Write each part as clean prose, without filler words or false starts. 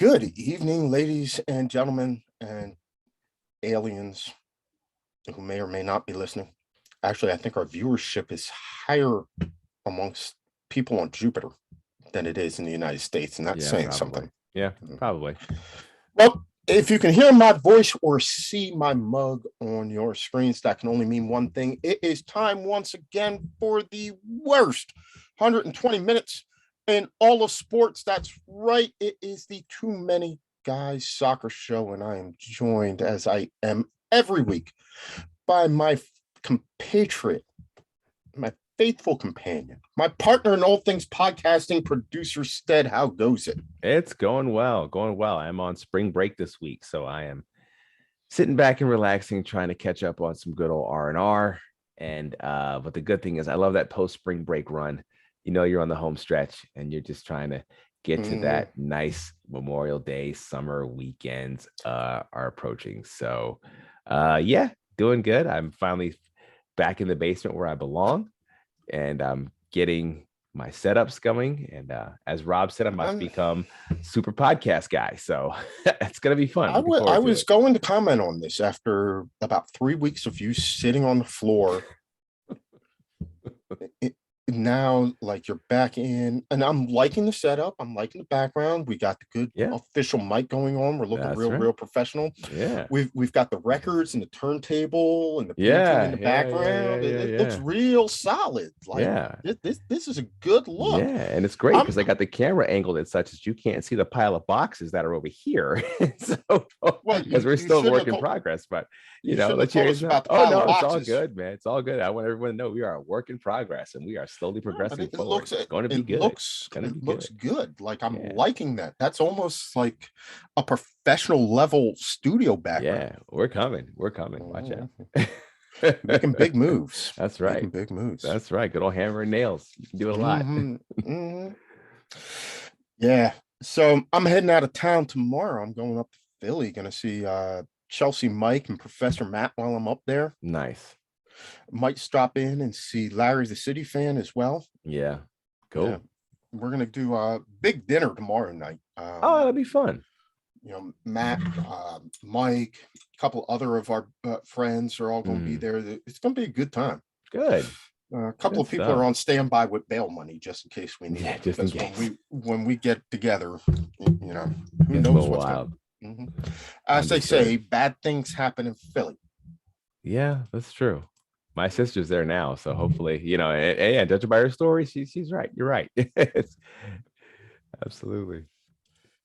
Good evening, ladies and gentlemen, and aliens who may or may not be listening. Actually, I think our viewership is higher amongst people on Jupiter than it is in the United States, and that's Yeah, saying probably. something. Yeah, probably. Well, if you can hear my voice or see my mug on your screens, that can only mean one thing. It is time once again for the worst 120 minutes in all of sports. That's right. It is the Too Many Guys Soccer Show, and I am joined, as I am every week, by my compatriot, my faithful companion, my partner in all things podcasting, producer Stead. How goes it? It's going well, going well. I'm on spring break this week, so I am sitting back and relaxing, trying to catch up on some good old R&R. But the good thing is I love that post-spring break run. You know, you're on the home stretch and you're just trying to get to that nice Memorial Day summer weekends are approaching. So yeah, doing good. I'm finally back in the basement where I belong, and I'm getting my setups going. And as Rob said, I'm about to become super podcast guy. So it's going to be fun. I was going to comment on this after about 3 weeks of you sitting on the floor. Now, like, you're back in, and I'm liking the setup. I'm liking the background. We got the good official mic going on. We're looking real professional. Yeah, we've got the records and the turntable and the painting in the background. It looks real solid. Like, this is a good look. Yeah, and it's great because I got the camera angled at such that you can't see the pile of boxes that are over here. So, because we're still a work in progress, but you know, let's hear about the pile of boxes. It's all good, man. It's all good. I want everyone to know we are a work in progress and we are slowly progressing forward. It's going to be good. It looks good. Like, I'm liking that. That's almost like a professional level studio background. Yeah, we're coming. Watch out. Making big moves. That's right. Making big moves. That's right. Good old hammer and nails. You can do it a lot. Yeah. So I'm heading out of town tomorrow. I'm going up to Philly, going to see Cheslea Mike and Professor Matt while I'm up there. Nice. Might stop in and see Larry the City Fan as well. Yeah. Cool. Yeah. We're going to do a big dinner tomorrow night. That'll be fun. You know, Matt, Mike, a couple other of our friends are all going to be there. It's going to be a good time. Good. A couple of people are on standby with bail money just in case we need it. Just in case. When we get together, you know, who knows what's going on. As they say, bad things happen in Philly. Yeah, that's true. My sister's there now, so hopefully, you know, and judging by her story, she's right. You're right. Absolutely.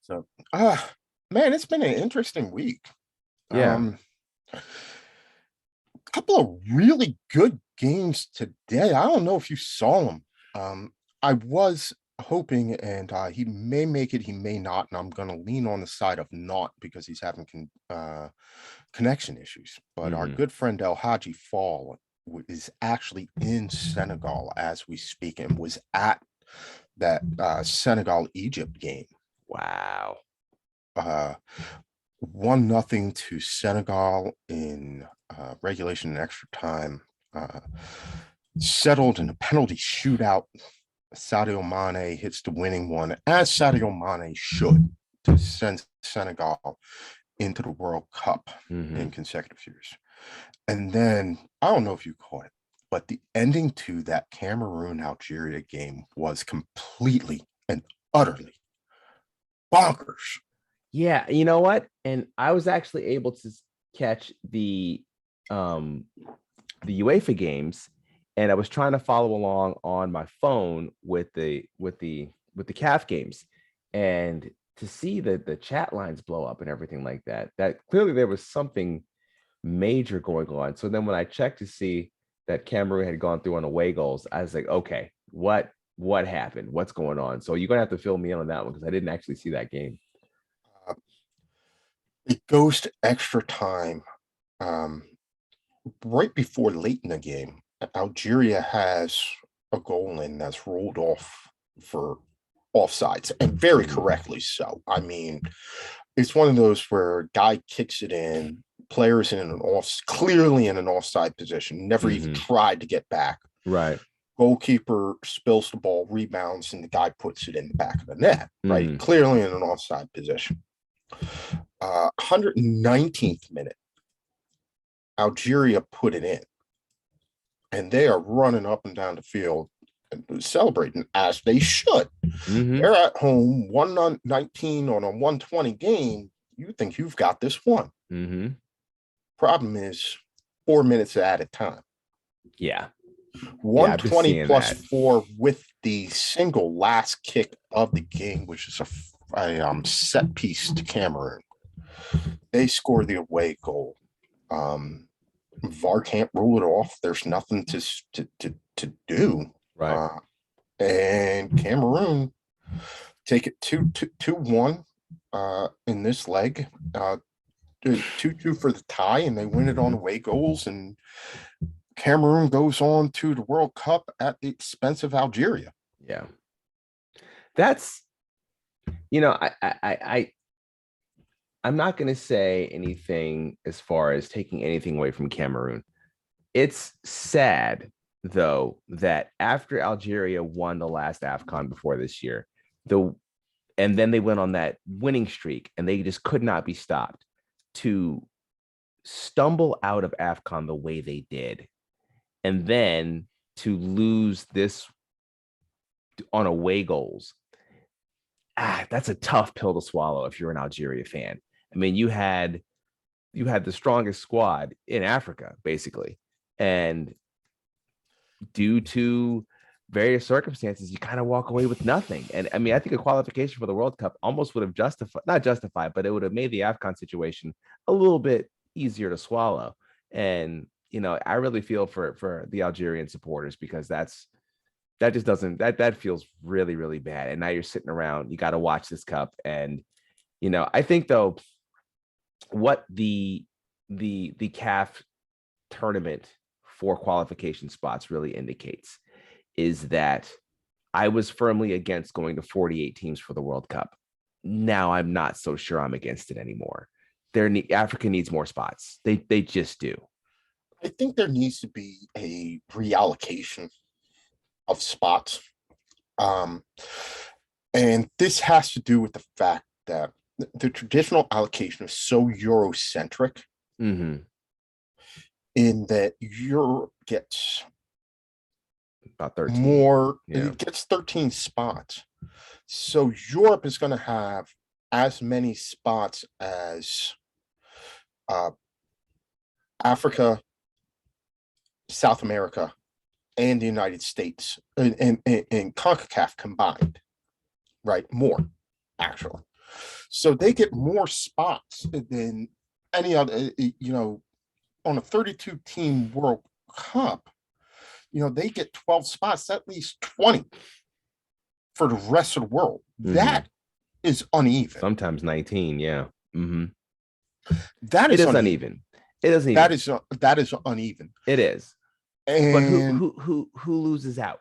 So, man, it's been an interesting week. Yeah. A couple of really good games today. I don't know if you saw them. I was hoping, and he may make it, he may not, and I'm going to lean on the side of not because he's having connection issues. But our good friend El Hadji Fall is actually in Senegal as we speak and was at that Senegal-Egypt game. Wow. 1-0 to Senegal in regulation and extra time. Settled in a penalty shootout. Sadio Mane hits the winning one, as Sadio Mane should, to send Senegal into the World Cup in consecutive years. And then, I don't know if you caught it, but the ending to that Cameroon-Algeria game was completely and utterly bonkers. Yeah, you know what? And I was actually able to catch the UEFA games, and I was trying to follow along on my phone with the CAF games, and to see the chat lines blow up and everything like that. That clearly there was something major going on. So then when I checked to see that Cameroon had gone through on away goals, I was like, okay, what happened? What's going on? So you're gonna have to fill me in on that one because I didn't actually see that game. It goes to extra time. Right before late in the game, Algeria has a goal in that's rolled off for offsides, and very correctly so. I mean, it's one of those where a guy kicks it in, players clearly in an offside position, never even tried to get back. Right. Goalkeeper spills the ball, rebounds, and the guy puts it in the back of the net, right? Clearly in an offside position. 119th minute, Algeria put it in, and they are running up and down the field and celebrating as they should. Mm-hmm. They're at home, 119 on a 120 game. You think you've got this one. Mm-hmm. Problem is 4 minutes at a time. Yeah. Yeah, I've been 120 seeing plus that. 4 with the single last kick of the game, which is a set piece to Cameroon. They score the away goal. VAR can't rule it off. There's nothing to do. Right. And Cameroon take it 2-1 in this leg. 2-2 for the tie, and they win it on away goals. And Cameroon goes on to the World Cup at the expense of Algeria. Yeah. That's, I'm not going to say anything as far as taking anything away from Cameroon. It's sad, though, that after Algeria won the last AFCON before this year, and then they went on that winning streak and they just could not be stopped, to stumble out of AFCON the way they did, and then to lose this on away goals. That's a tough pill to swallow if you're an Algeria fan. I mean, you had the strongest squad in Africa, basically. And due to various circumstances, you kind of walk away with nothing. And I mean, I think a qualification for the World Cup almost would have not justified, but it would have made the AFCON situation a little bit easier to swallow. And, I really feel for the Algerian supporters, because that just doesn't, that feels really, really bad. And now you're sitting around, you got to watch this cup. And, I think, though, what the CAF tournament for qualification spots really indicates is that I was firmly against going to 48 teams for the World Cup. Now I'm not so sure I'm against it anymore. Africa needs more spots. They just do. I think there needs to be a reallocation of spots. And this has to do with the fact that the traditional allocation is so Eurocentric, mm-hmm. in that Europe gets about 13 more, it gets 13 spots. So Europe is going to have as many spots as Africa, South America, and the United States, and CONCACAF combined, right? More, actually. So they get more spots than any other, on a 32-team World Cup. They get 12 spots, at least 20 for the rest of the world. Mm-hmm. That is uneven. Sometimes 19, yeah. Mm-hmm. That is uneven. It is uneven. That is uneven. It is. And but who loses out?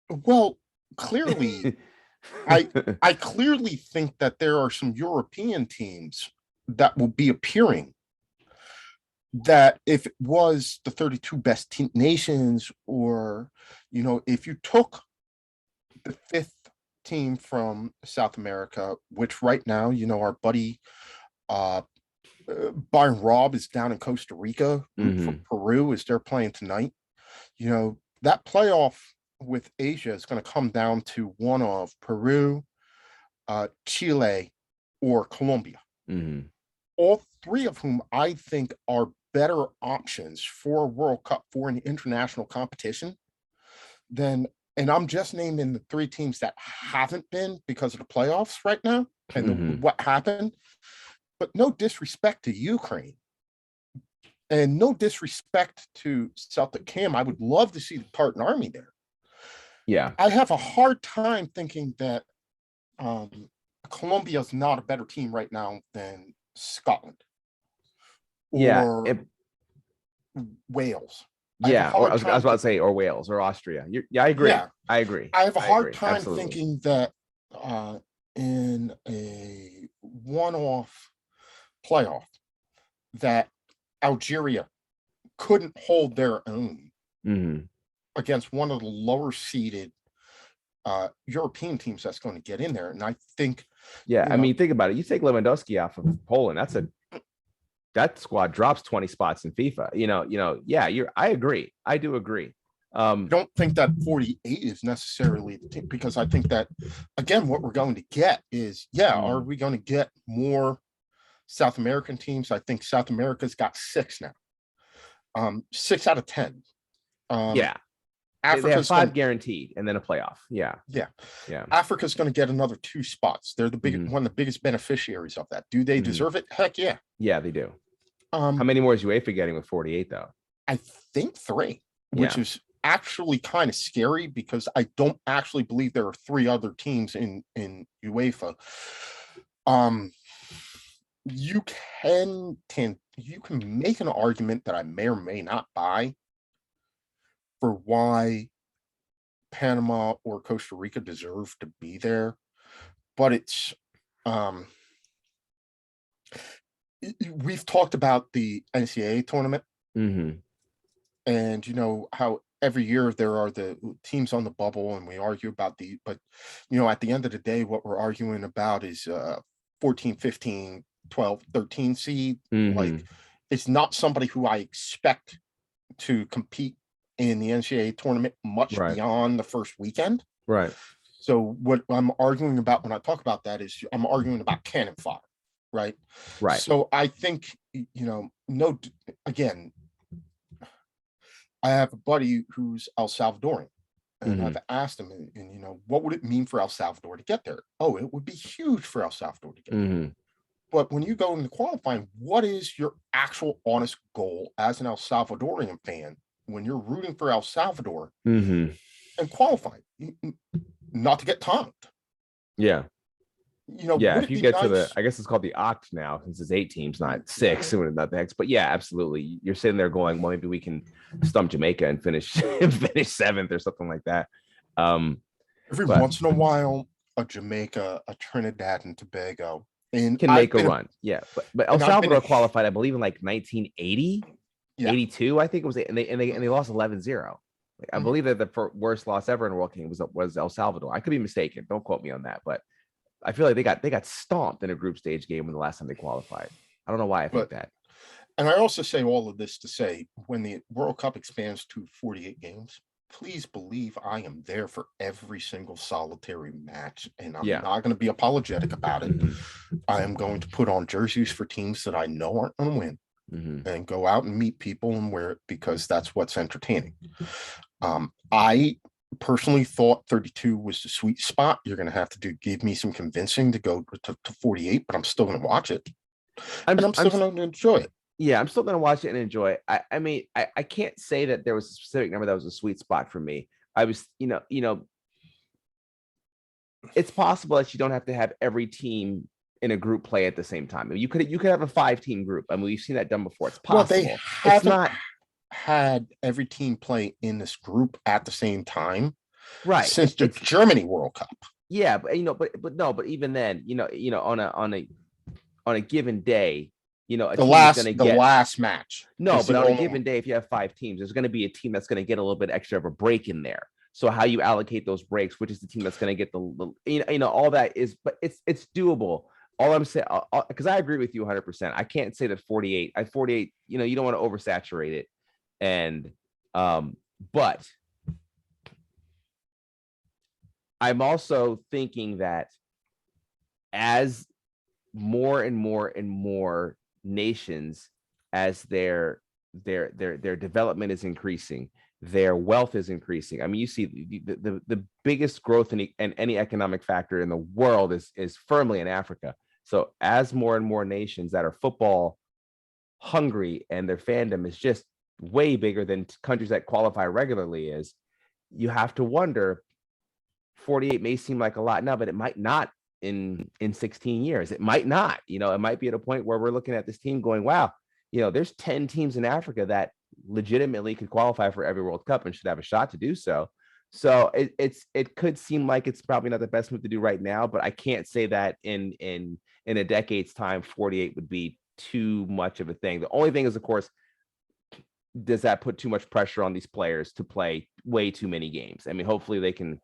Well, clearly, I clearly think that there are some European teams that will be appearing, that if it was the 32 best nations, or, if you took the 5th team from South America, which right now, our buddy Byron Robb is down in Costa Rica, mm-hmm. for Peru, as they're playing tonight. That playoff with Asia is going to come down to one of Peru, Chile, or Colombia. Mm-hmm. All three of whom I think are better options for World Cup, for an international competition, and I'm just naming the 3 teams that haven't been because of the playoffs right now and mm-hmm. what happened. But no disrespect to Ukraine, and no disrespect to Celtic Cam. I would love to see the Tartan Army there. Yeah. I have a hard time thinking that Colombia is not a better team right now than Scotland. Or Wales. Yeah, I was about to say, or Wales, or Austria. I agree. Yeah. I agree. I have a hard time thinking that in a one-off playoff that Algeria couldn't hold their own mm-hmm. against one of the lower seeded European teams that's going to get in there. And I think, Yeah, I mean, think about it. You take Lewandowski off of Poland, that squad drops 20 spots in FIFA. Yeah, I agree. I do agree. I don't think that 48 is necessarily the team, because I think that, again, what we're going to get is, are we going to get more South American teams? I think South America's got 6 now. 6 out of 10. Yeah. They have 5 guaranteed and then a playoff. Yeah. Africa's going to get another 2 spots. They're one of the biggest beneficiaries of that. Do they deserve it? Heck yeah. Yeah, they do. How many more is UEFA getting with 48 though? I think 3, which is actually kind of scary, because I don't actually believe there are 3 other teams in UEFA. You can make an argument that I may or may not buy for why Panama or Costa Rica deserve to be there, but it's we've talked about the NCAA tournament, and how every year there are the teams on the bubble, and we argue about but at the end of the day, what we're arguing about is 14, 15, 12, 13 seed. Like, it's not somebody who I expect to compete in the NCAA tournament much beyond the first weekend. Right. So what I'm arguing about when I talk about that is I'm arguing about cannon fodder. Right. So I think, again, I have a buddy who's El Salvadorian, and I've asked him, and what would it mean for El Salvador to get there? Oh, it would be huge for El Salvador to get there. But when you go into qualifying, what is your actual honest goal as an El Salvadorian fan when you're rooting for El Salvador and qualifying? Not to get tongued. Yeah. If you get to I guess it's called the Oct now, since it's 8 teams, not 6, not the X. But yeah, absolutely. You're sitting there going, well, maybe we can stump Jamaica and finish 7th or something like that. Once in a while, a Jamaica, a Trinidad and Tobago can make a run. Yeah. But El Salvador qualified, I believe, in like 1980, 82, I think it was, and they lost 11-0. Like, I believe that the worst loss ever in a World Cup was El Salvador. I could be mistaken. Don't quote me on that, but I feel like they got stomped in a group stage game when the last time they qualified. I don't know why I think that. And I also say all of this to say, when the World Cup expands to 48 games, please believe I am there for every single solitary match, and I'm not going to be apologetic about it. I am going to put on jerseys for teams that I know aren't going to win, and go out and meet people and wear it, because that's what's entertaining. I personally thought 32 was the sweet spot. You're going to have to give me some convincing to go to 48, but I'm still going to watch it. I'm still going to enjoy it. Yeah, I'm still going to watch it and enjoy it. I mean, I can't say that there was a specific number that was a sweet spot for me. I was, it's possible that you don't have to have every team in a group play at the same time. I mean, you could have a 5-team group. I mean, we've seen that done before. It's possible. Well, they haven't had every team play in this group at the same time, right? Since the Germany World Cup. Yeah, but even then, on a given day, the last match. No, but on a given day, if you have 5 teams, there's going to be a team that's going to get a little bit extra of a break in there. So how you allocate those breaks, which is the team that's going to get the all that is, but it's doable. All I'm saying, because I agree with you 100%. I can't say that 48. You don't want to oversaturate it, and but I'm also thinking that as more and more and more nations, as their development is increasing, their wealth is increasing. I mean, you see the biggest growth in any economic factor in the world is firmly in Africa. So as more and more nations that are football hungry and their fandom is just way bigger than countries that qualify regularly is, you have to wonder, 48 may seem like a lot now, but it might not in 16 years. It might not, it might be at a point where we're looking at this team going, wow, there's 10 teams in Africa that legitimately could qualify for every World Cup and should have a shot to do so. So it could seem like it's probably not the best move to do right now, but I can't say that in a decade's time, 48 would be too much of a thing. The only thing is, of course, does that put too much pressure on these players to play way too many games? I mean, hopefully they can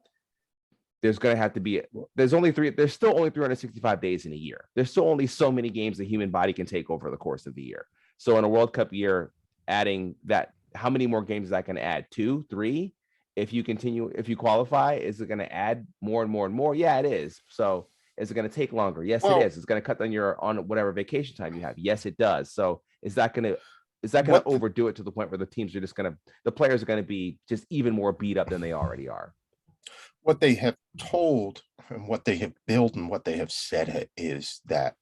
there's going to have to be, there's still only 365 days in a year. There's still only so many games the human body can take over the course of the year. So in a World Cup year, adding that, how many more games is that going to add? 2, 3? If you qualify, is it going to add more and more and more? Yeah, it is. So is it going to take longer? Yes, it is. It's going to cut down on whatever vacation time you have. Yes, it does. So is that going to overdo it to the point where the players are going to be just even more beat up than they already are? What they have told and what they have built and what they have said is that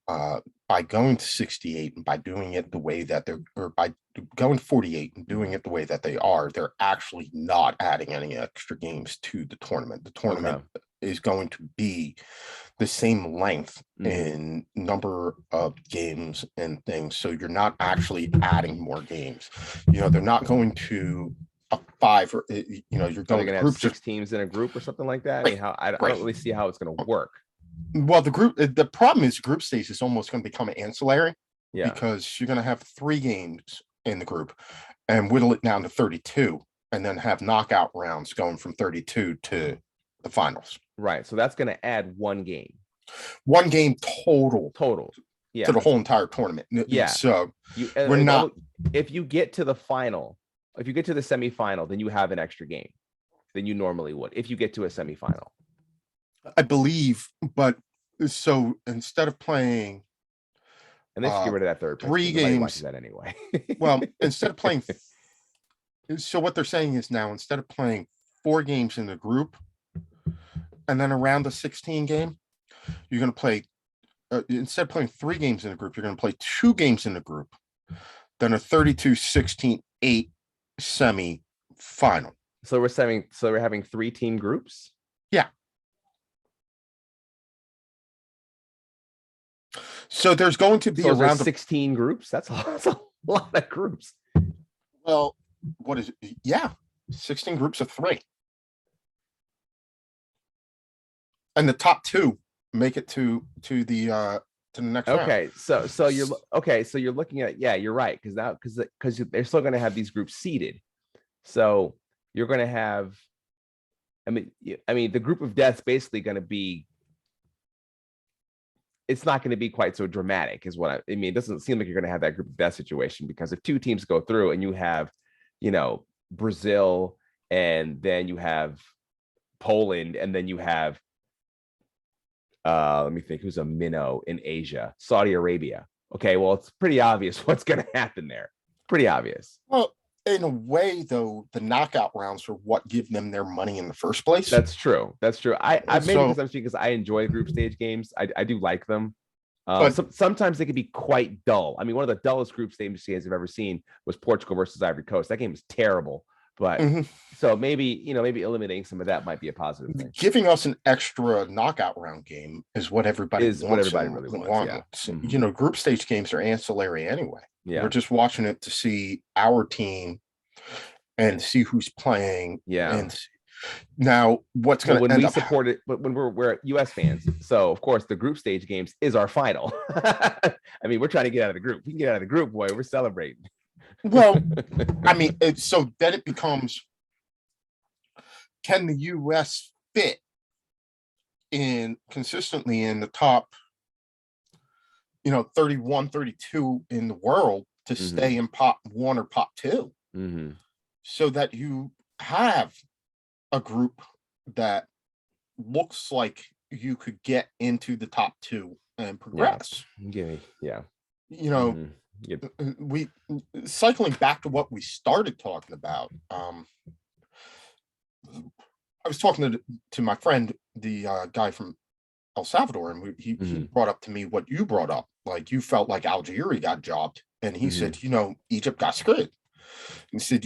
by going to 68 and by doing it the way that by going to 48 and doing it the way that they are, they're actually not adding any extra games to the tournament. The tournament is going to be the same length in number of games and things. So you're not actually adding more games. They're not going to a 5 or you're going to have 6 teams in a group or something like that. Right. I don't really see how it's going to work. Well, the problem is group stage is almost going to become ancillary, because you're going to have 3 games in the group and whittle it down to 32, and then have knockout rounds going from 32 to the finals. Right. So that's going to add 1 game. 1 game total. Yeah. To the whole entire tournament. Yeah. So we're not. If you get to the final, if you get to the semifinal, then you have an extra game than you normally would if you get to a semifinal, I believe. But so instead of playing, and they should get rid of that third 3 games, that anyway. Well, instead of playing, so what they're saying is now instead of playing 4 games in the group and then around the 16 game, you're going to play instead of playing 3 games in the group, you're going to play 2 games in the group, then a 32, 16, 8 semi-final. So we're having 3 team groups. Yeah. So there's going to be around 16 groups. That's a lot of groups. Well, what is it? Yeah, 16 groups of 3, and the top 2 make it to the next round. Okay, so you're looking at, you're right, because they're still going to have these groups seeded. So you're going to have, I mean, the group of death's basically going to be, it's not going to be quite so dramatic, is what I mean. It doesn't seem like you're going to have that group of death situation, because if 2 teams go through and you have, Brazil, and then you have Poland, and then you have, let me think, who's a minnow in Asia, Saudi Arabia. Okay, well, it's pretty obvious what's going to happen there. Pretty obvious. Well, in a way, though, the knockout rounds are what give them their money in the first place. That's true. I made this because I enjoy group stage games. I do like them. Sometimes they can be quite dull. I mean, one of the dullest group stage games I've ever seen was Portugal versus Ivory Coast. That game was terrible. But so maybe eliminating some of that might be a positive thing. Giving us an extra knockout round game is what everybody wants. Really wants. Yeah. Group stage games are ancillary anyway. Yeah. We're just watching it to see our team and see who's playing. Yeah. And now what's going to when we support it, but when we're US fans, so of course the group stage games is our final. I mean, we're trying to get out of the group. We can get out of the group, boy. We're celebrating. Well, I mean, so then it becomes, can the US fit consistently in the top, 31, 32 in the world to stay in pot 1 or pot 2, so that you have a group that looks like you could get into the top 2 and progress. Yeah. We cycling back to what we started talking about. I was talking to my friend, the guy from El Salvador, and he brought up to me what you brought up. Like, you felt like Algeria got jobbed, and he said, Egypt got screwed. He said,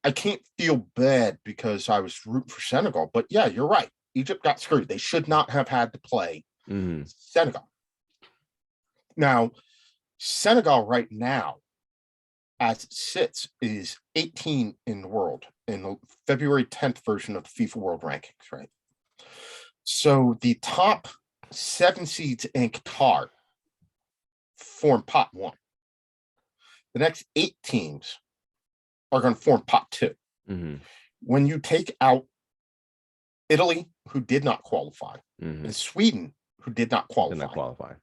I can't feel bad because I was rooting for Senegal, but yeah, you're right. Egypt got screwed. They should not have had to play Senegal. Now, Senegal right now, as it sits, is 18 in the world in the February 10th version of the FIFA World Rankings, right? So the top 7 seeds in Qatar form pot 1. The next 8 teams are going to form pot 2. When you take out Italy, who did not qualify, Mhm. and Sweden, who did not Did qualify, not qualify.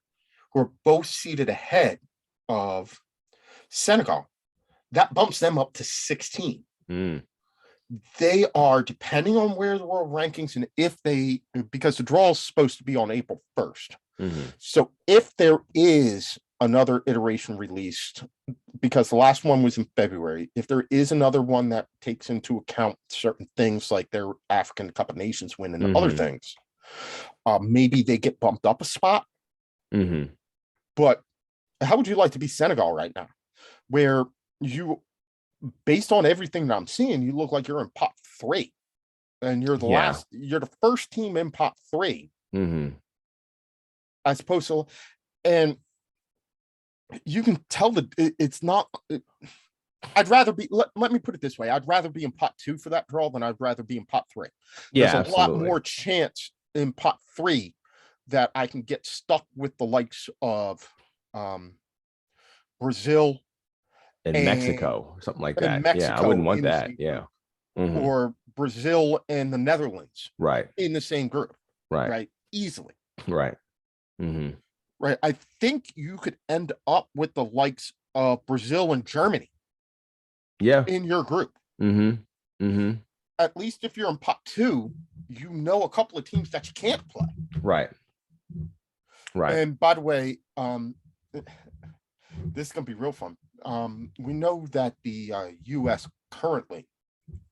who are both seated ahead of Senegal. That bumps them up to 16. Mm. They are, depending on where the world rankings, and if they, because the draw is supposed to be on April 1st. Mhm. So if there is another iteration released, because the last one was in February, if there is another one that takes into account certain things like their African Cup of Nations win and other Mhm. things, maybe they get bumped up a spot. Mhm. But how would you like to be Senegal right now, where you, based on everything that I'm seeing, you look like you're in pot 3, and you're Yeah. you're the first team in pot 3, Mhm. as opposed to, and you can tell that it's not. I'd rather be. Let me put it this way: I'd rather be in pot 2 for that draw than I'd rather be in pot 3. There's Yeah, a lot absolutely. more chance in pot 3 that I can get stuck with the likes of Brazil In and Mexico or something like that. Yeah, I Mexico wouldn't want in the that. same Yeah. group, Mhm. or Brazil and the Netherlands Right. in the same group, Right. right? Easily, Right. Mhm. right? I think you could end up with the likes of Brazil and Germany Yeah. in your group. Mhm. Mhm. At least if you're in pot 2, you know a couple of teams that you can't play. Right. Right. And by the way, this is gonna be real fun. We know that the U.S. currently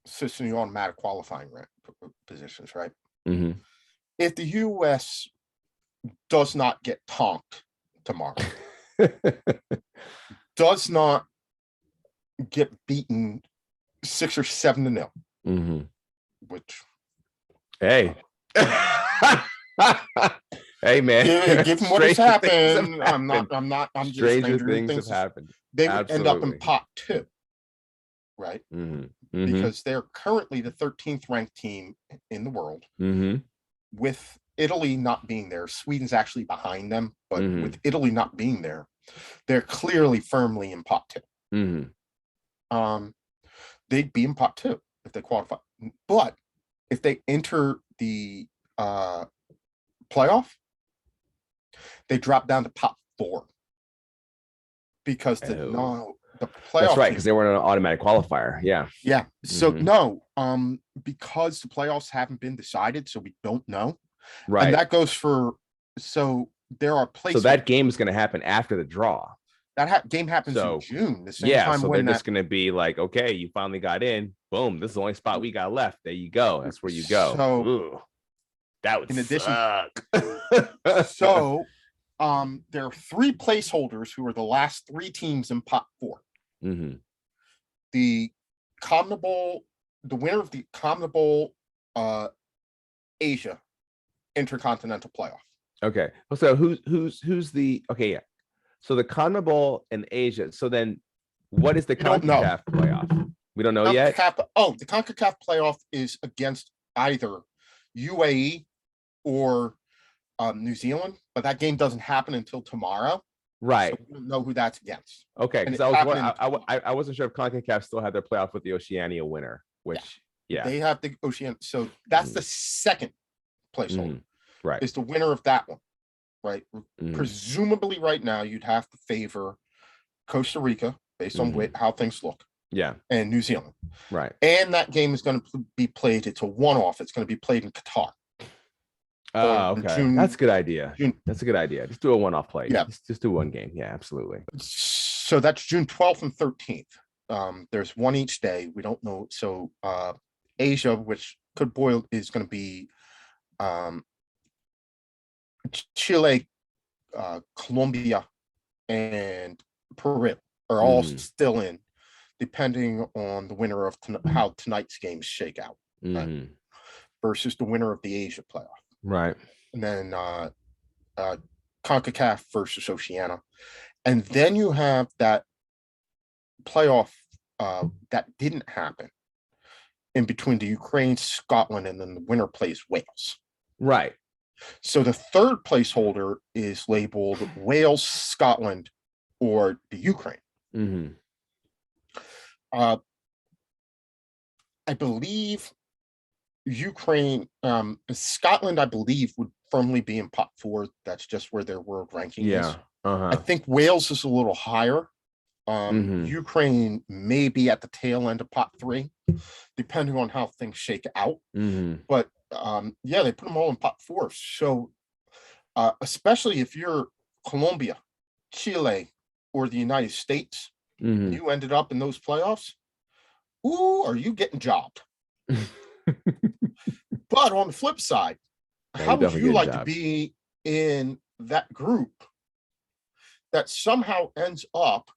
sits in the automatic qualifying positions, right? Mhm. If the U.S. does not get tonked tomorrow, does not get beaten 6 or 7-0, Mhm. which Hey. Hey, man. given what has Stranger things have happened, happened. I'm just Stranger stranger things have things. happened. They would end up in Absolutely. pot 2, right? Mhm. Mhm. Because they're currently the 13th ranked team in the world, Mhm. with Italy not being there. Sweden's actually behind them, but Mhm. with Italy not being there, they're clearly firmly in pot 2. Mhm. They'd be in pot 2 if they qualify. But if they enter the playoff, they drop down to pot 4, because Oh. the That's playoff right, team. because they were an automatic qualifier. Yeah. Yeah. So Mhm. no, because the playoffs haven't been decided, so we don't know. And Right. that goes for, so there are So placeholders. that game is going to happen after the draw. That game happens in So June, the same yeah, time so they're when just that. going to be like, okay, you finally got in. Boom, this is the only spot we got left. There you go. That's where you go. So Ooh, that would in addition, suck. so there are 3 placeholders who are the last 3 teams in pot 4. Mm-hmm. The CONMEBOL, the winner of the CONMEBOL Asia Intercontinental Playoff. Okay. So who's the okay? Yeah. So the CONMEBOL and Asia. So then, what is the We don't know. CONCACAF playoff? We don't know yet. The CONCACAF playoff is against either UAE or New Zealand, but that game doesn't happen until tomorrow, so Right. we don't know who that's against. Okay. And Because it's happening. I wasn't sure if CONCACAF still had their playoff with the Oceania winner. Yeah, Which yeah. they have the Oceania. So that's the second placeholder. Right. Is the winner of that one, right? Mm-hmm. Presumably, right now you'd have to favor Costa Rica based on how things look. Yeah. And New Zealand. Right. And that game is going to be played. It's a one-off. It's going to be played in Qatar. Oh, okay. That's a good idea. June. That's a good idea. Just do a one-off play. Yeah. Just do one game. Yeah, absolutely. So that's June 12th and 13th. There's one each day. We don't know. So Asia, which could boil, is going to be Chile, Colombia, and Peru are all still in, depending on the winner of how tonight's games shake out, right? Versus the winner of the Asia playoff. Right. And then CONCACAF versus Oceania. And then you have that playoff that didn't happen in between the Ukraine, Scotland, and then the winner plays Wales. Right. So the third placeholder is labeled Wales, Scotland, or the Ukraine. I believe Ukraine, Scotland, I believe, would firmly be in pot 4. That's just where their world ranking is. I think Wales is a little higher. Ukraine may be at the tail end of pot 3, depending on how things shake out. But yeah, they put them all in pot 4. So especially if you're Colombia, Chile, or the United States, you ended up in those playoffs. Ooh, are you getting jobbed? But on the flip side, how would you like to be in that group that somehow ends up,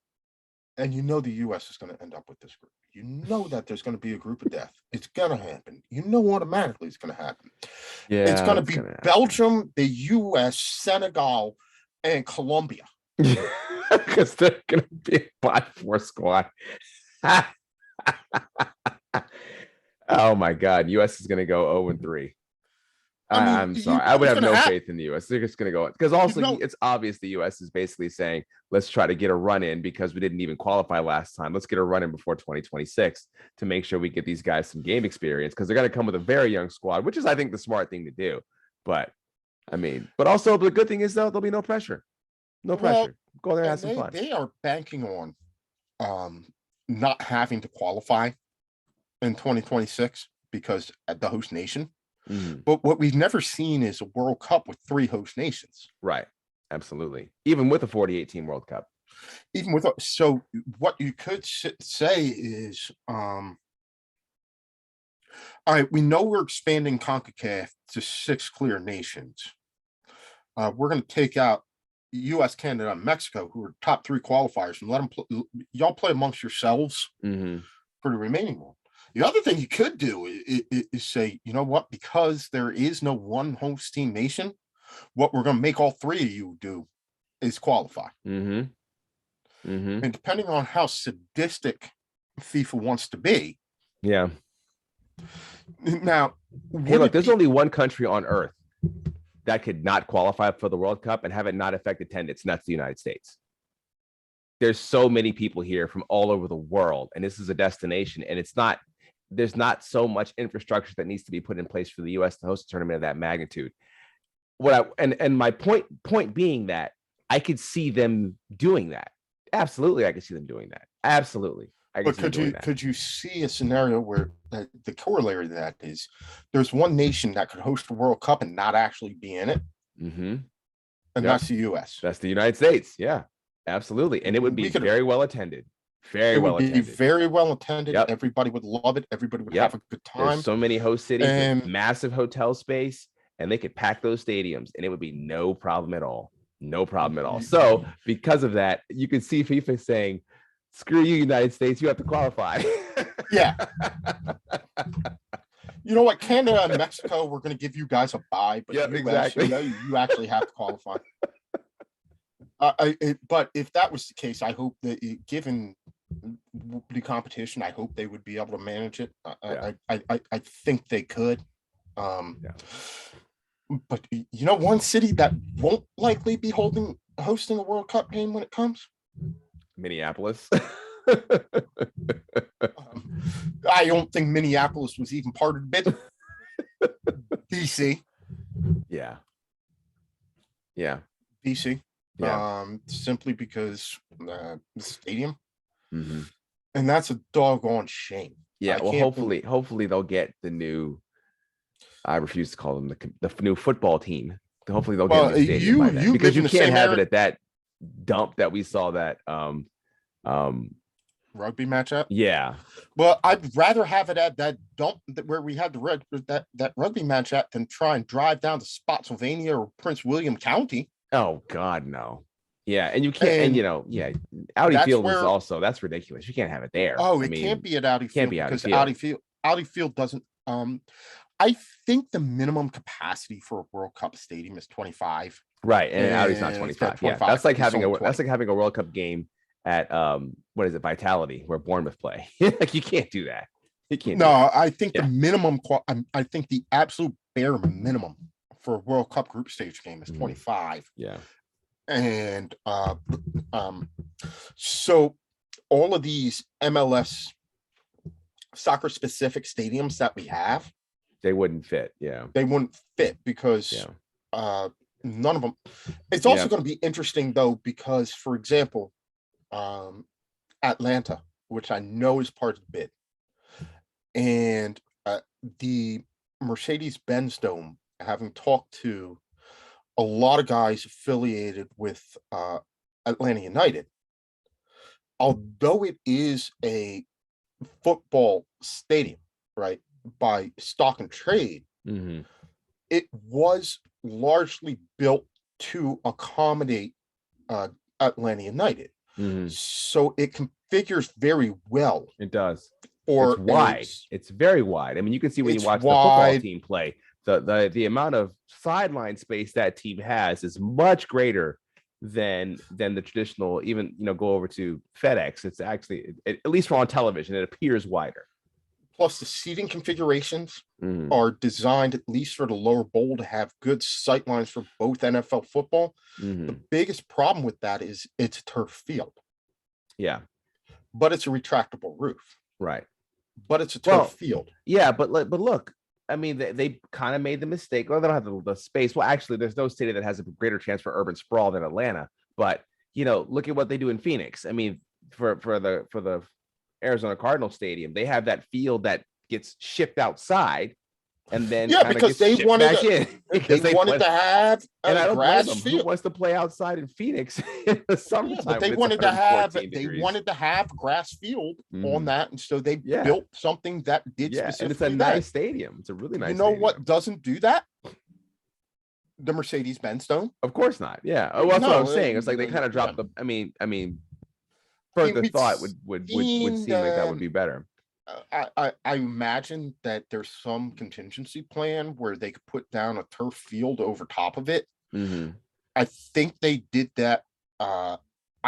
and you know the U.S. is going to end up with this group? You know that there's going to be a group of death. It's going to happen. You know automatically it's going to happen. Yeah, it's going to be Belgium, the U.S., Senegal, and Colombia. Because they're going to be a pot 4 squad. Oh my God, U.S. is going to go 0-3. I'm sorry, I would have no faith in the U.S. They're just going to go, because also it's obvious the U.S. is basically saying, let's try to get a run in because we didn't even qualify last time. Let's get a run in before 2026 to make sure we get these guys some game experience, because they're going to come with a very young squad, which is, I think, the smart thing to do. But I mean, but also the good thing is though, there'll be no pressure. No pressure. Go there and have some fun. They are banking on not having to qualify in 2026 because at the host nation. But what we've never seen is a World Cup with 3 host nations. Right. Absolutely. Even with a 48-team World Cup. So what you could say is, all right, we know we're expanding CONCACAF to 6 clear nations. We're going to take out U.S., Canada, and Mexico, who are top 3 qualifiers, and let them y'all play amongst yourselves for the remaining one. The other thing you could do is say, you know what, because there is no one host team nation, what we're going to make all 3 of you do is qualify. And depending on how sadistic FIFA wants to be. Yeah. Now, hey, look, there's only one country on earth that could not qualify for the World Cup and have it not affect attendance, and that's the United States. There's so many people here from all over the world, and this is a destination, and there's not so much infrastructure that needs to be put in place for the U.S. to host a tournament of that magnitude. And my point being that I could see them doing that. Absolutely, I could see them doing that. Absolutely. But could you see a scenario where the corollary to that is there's one nation that could host a World Cup and not actually be in it? And that's the U.S. That's the United States. Yeah, absolutely. And it would be very well attended. Very well attended. Yep. Everybody would love it. Everybody would have a good time. There's so many host cities with massive hotel space, and they could pack those stadiums, and it would be no problem at all. No problem at all. So because of that, you can see FIFA saying, screw you, United States, you have to qualify. Yeah. You know what? Canada and Mexico, we're going to give you guys a bye, but exactly. You actually have to qualify. But if that was the case, I hope that given the competition, I hope they would be able to manage it. I think they could. But you know, one city that won't likely be hosting a World Cup game when it comes? Minneapolis. I don't think Minneapolis was even part of the bid. DC. Yeah. DC. Simply because the stadium. And that's a doggone shame. Yeah, well, hopefully they'll get the new, I refuse to call them the new football team. Hopefully they'll get a new stadium by then, because you can't have it at that dump that we saw that rugby match at. Yeah. Well, I'd rather have it at that dump where we had that rugby match at than try and drive down to Spotsylvania or Prince William County. Oh God, no. Yeah, and you can't, Audi Field is also, that's ridiculous. You can't have it there. Oh, it can't be at Audi Field. Can't be because Audi Field doesn't. I think the minimum capacity for a World Cup stadium is 25. Right, and Audi's not 25. Yeah, that's like having a World Cup game at what is it, Vitality, where Bournemouth play. Like, you can't do that. You can't. No, I think the minimum. I think the absolute bare minimum for a World Cup group stage game is 25. Yeah. And so all of these MLS soccer specific stadiums that we have, They wouldn't fit. Yeah. They wouldn't fit because none of them. It's also going to be interesting though, because for example, Atlanta, which I know is part of the bid, and the Mercedes-Benz Dome, having talked to a lot of guys affiliated with Atlanta United, although it is a football stadium, right, by stock and trade, it was largely built to accommodate Atlanta United. So it configures very well. It does. Or it's wide. It's very wide. I mean, you can see when you watch the football team play, the amount of sideline space that team has is much greater than the traditional. Even go over to FedEx. It's actually, at least on television, it appears wider. Plus, the seating configurations are designed, at least for the lower bowl, to have good sight lines for both NFL football. The biggest problem with that is it's a turf field. Yeah. But it's a retractable roof. Right. But it's a turf field. Yeah, but look, I mean, they kind of made the mistake. Well, they don't have the space. Well, actually, there's no stadium that has a greater chance for urban sprawl than Atlanta. But, look at what they do in Phoenix. I mean, for the Arizona Cardinal Stadium, they have that field that gets shipped outside and then because they wanted to have a grass field. Who wants to play outside in Phoenix in the summertime? But they wanted to have grass field on that, and so they built something that did specifically. And it's a nice stadium. It's a really nice. Stadium. What doesn't do that? The Mercedes-Benz Dome. Of course not. Yeah. Well, that's what I'm saying. It's like they kind of dropped the. I mean. Further thought would seem like that would be better. I imagine that there's some contingency plan where they could put down a turf field over top of it. I think they did that. I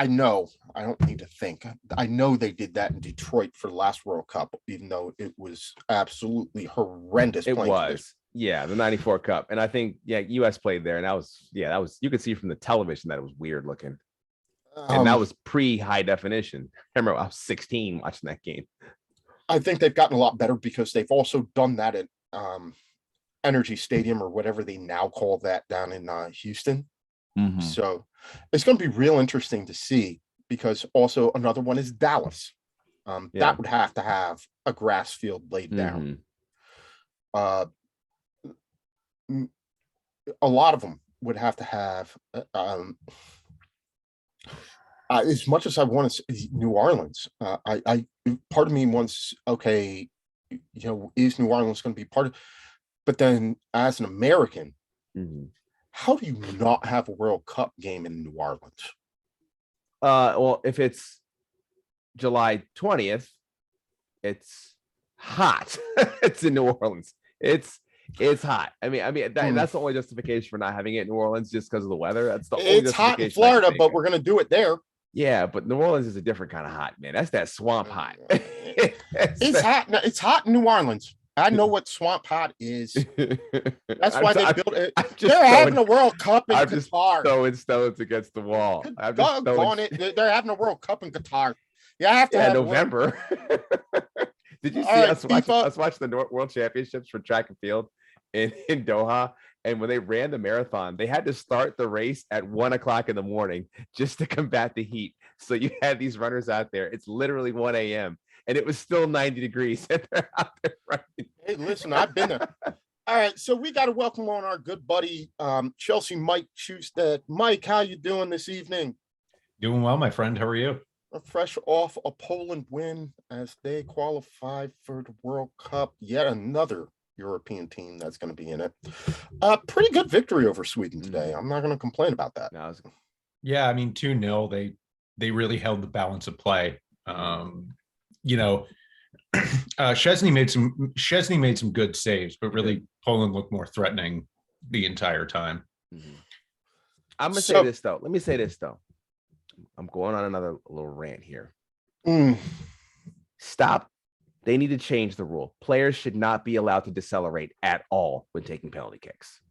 know. I don't need to think. I know they did that in Detroit for the last World Cup, even though it was absolutely horrendous. It was. Yeah, the 94 Cup. And I think, US played there. And that was, you could see from the television that it was weird looking. And that was pre-high definition. I remember I was 16 watching that game. I think they've gotten a lot better because they've also done that at Energy Stadium, or whatever they now call that, down in Houston. So it's going to be real interesting to see, because also another one is Dallas. That would have to have a grass field laid down. A lot of them would have to have as much as I want to say New Orleans, I part of me wants, okay, is New Orleans going to be part of? But then, as an American, how do you not have a World Cup game in New Orleans? Well, if it's July 20th, it's hot. It's in New Orleans. It's hot. I mean, that's the only justification for not having it in New Orleans, just because of the weather. That's the only. It's hot in Florida, but we're going to do it there. Yeah, but New Orleans is a different kind of hot, man. That's that swamp hot. It's hot. It's hot in New Orleans. I know what swamp hot is. That's why they built it. They're having a World Cup in Qatar. Just throwing stones against the wall. They're having a World Cup in Qatar. Yeah, I have to have November. Did you see us watch the World Championships for track and field in Doha? And when they ran the marathon, they had to start the race at 1 o'clock in the morning just to combat the heat. So you had these runners out there. It's literally 1 a.m. and it was still 90 degrees. And they're out there running. Hey, listen, I've been there. All right, so we got to welcome on our good buddy, Cheslea Mike Stead. Mike, how you doing this evening? Doing well, my friend. How are you? Fresh off a Poland win as they qualify for the World Cup. Yet another European team that's going to be in it. Pretty good victory over Sweden today. I'm not going to complain about that. Yeah, I mean, 2-0. They really held the balance of play. Cheslea made some good saves, but really Poland looked more threatening the entire time. I'm gonna say this though. Let me say this though. I'm going on another little rant here. Stop. They need to change the rule. Players should not be allowed to decelerate at all when taking penalty kicks.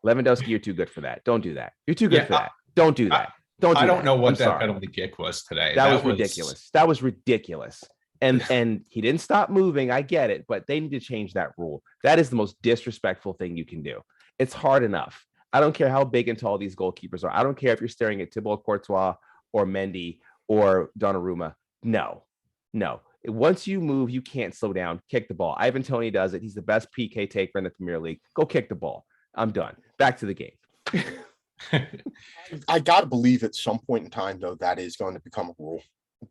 Lewandowski, you're too good for that. Don't do that. You're too good for that. Don't do that. I don't know what that penalty kick was today. That was ridiculous. That was ridiculous. And he didn't stop moving. I get it, but they need to change that rule. That is the most disrespectful thing you can do. It's hard enough. I don't care how big and tall these goalkeepers are. I don't care if you're staring at Thibaut Courtois or Mendy or Donnarumma. No. Once you move, you can't slow down. Kick the ball. Ivan Toney does it. He's the best PK taker in the Premier League. Go kick the ball. I'm done. Back to the game. I got to believe at some point in time, though, that is going to become a rule.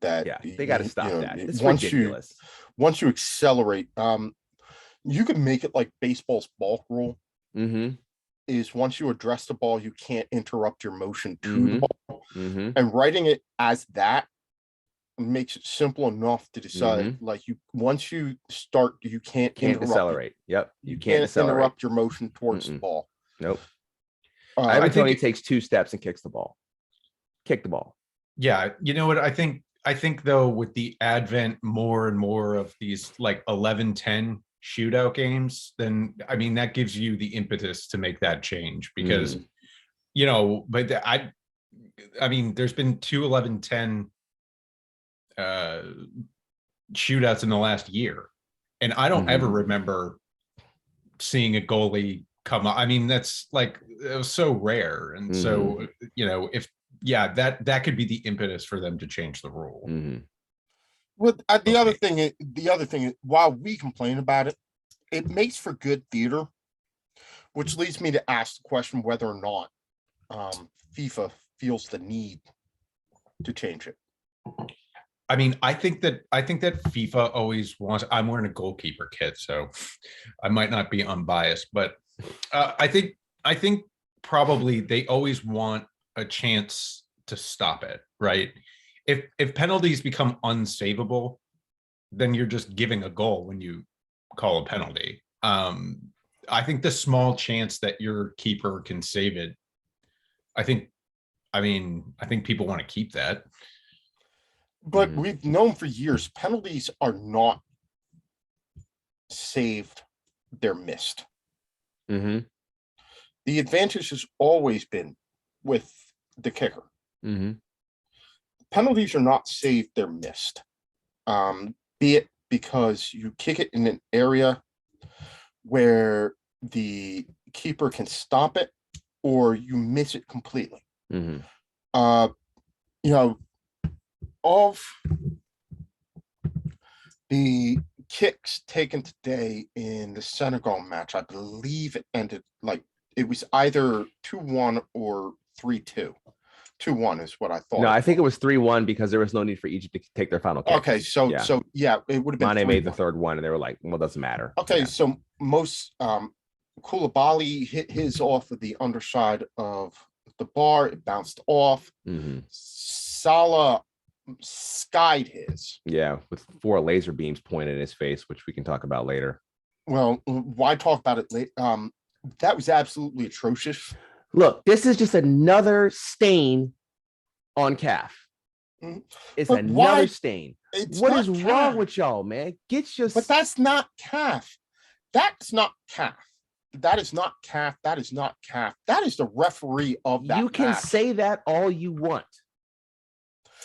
That they got to stop that. It's once ridiculous. Once you accelerate, you can make it like baseball's balk rule. Is once you address the ball, you can't interrupt your motion to the ball. And writing it as that makes it simple enough to decide. Like once you start, you can't accelerate. Yep, you can't interrupt your motion towards the ball. Nope. Ivan Toney takes 2 steps and kicks the ball. Kick the ball. Yeah, you know what? I think though, with the advent more and more of these like 11-10 shootout games, then I mean that gives you the impetus to make that change because you know, but I mean there's been 2 11-10 shootouts in the last year, and I don't ever remember seeing a goalie come up. I mean that's like it was so rare, and so you know if that could be the impetus for them to change the rule. Well, the other thing is, while we complain about it, it makes for good theater, which leads me to ask the question whether or not FIFA feels the need to change it. I mean, I think that FIFA always wants. I'm wearing a goalkeeper kit, so I might not be unbiased, but I think probably they always want a chance to stop it, right? If penalties become unsavable, then you're just giving a goal when you call a penalty. I think the small chance that your keeper can save it, I think people want to keep that. But we've known for years penalties are not saved, they're missed. The advantage has always been with the kicker. Penalties are not saved, they're missed. Be it because you kick it in an area where the keeper can stop it, or you miss it completely. You know, of the kicks taken today in the Senegal match, I believe it ended like it was either 2-1 or 3-2. 2-1 is what I thought. No, I think it was 3-1 because there was no need for Egypt to take their final kick. Okay, so it would have been. Mane made the third one, and they were like, "Well, it doesn't matter." Okay, so most Koulibaly hit his off of the underside of the bar. It bounced off. Salah skied his. Yeah, with 4 laser beams pointed in his face, which we can talk about later. Well, why talk about it later? That was absolutely atrocious. Look, this is just another stain on CAF. It's another stain. What is wrong with y'all, man? But that's not CAF. That's not CAF. That is not CAF. That is not CAF. That is the referee of that. You can match. say that all you want.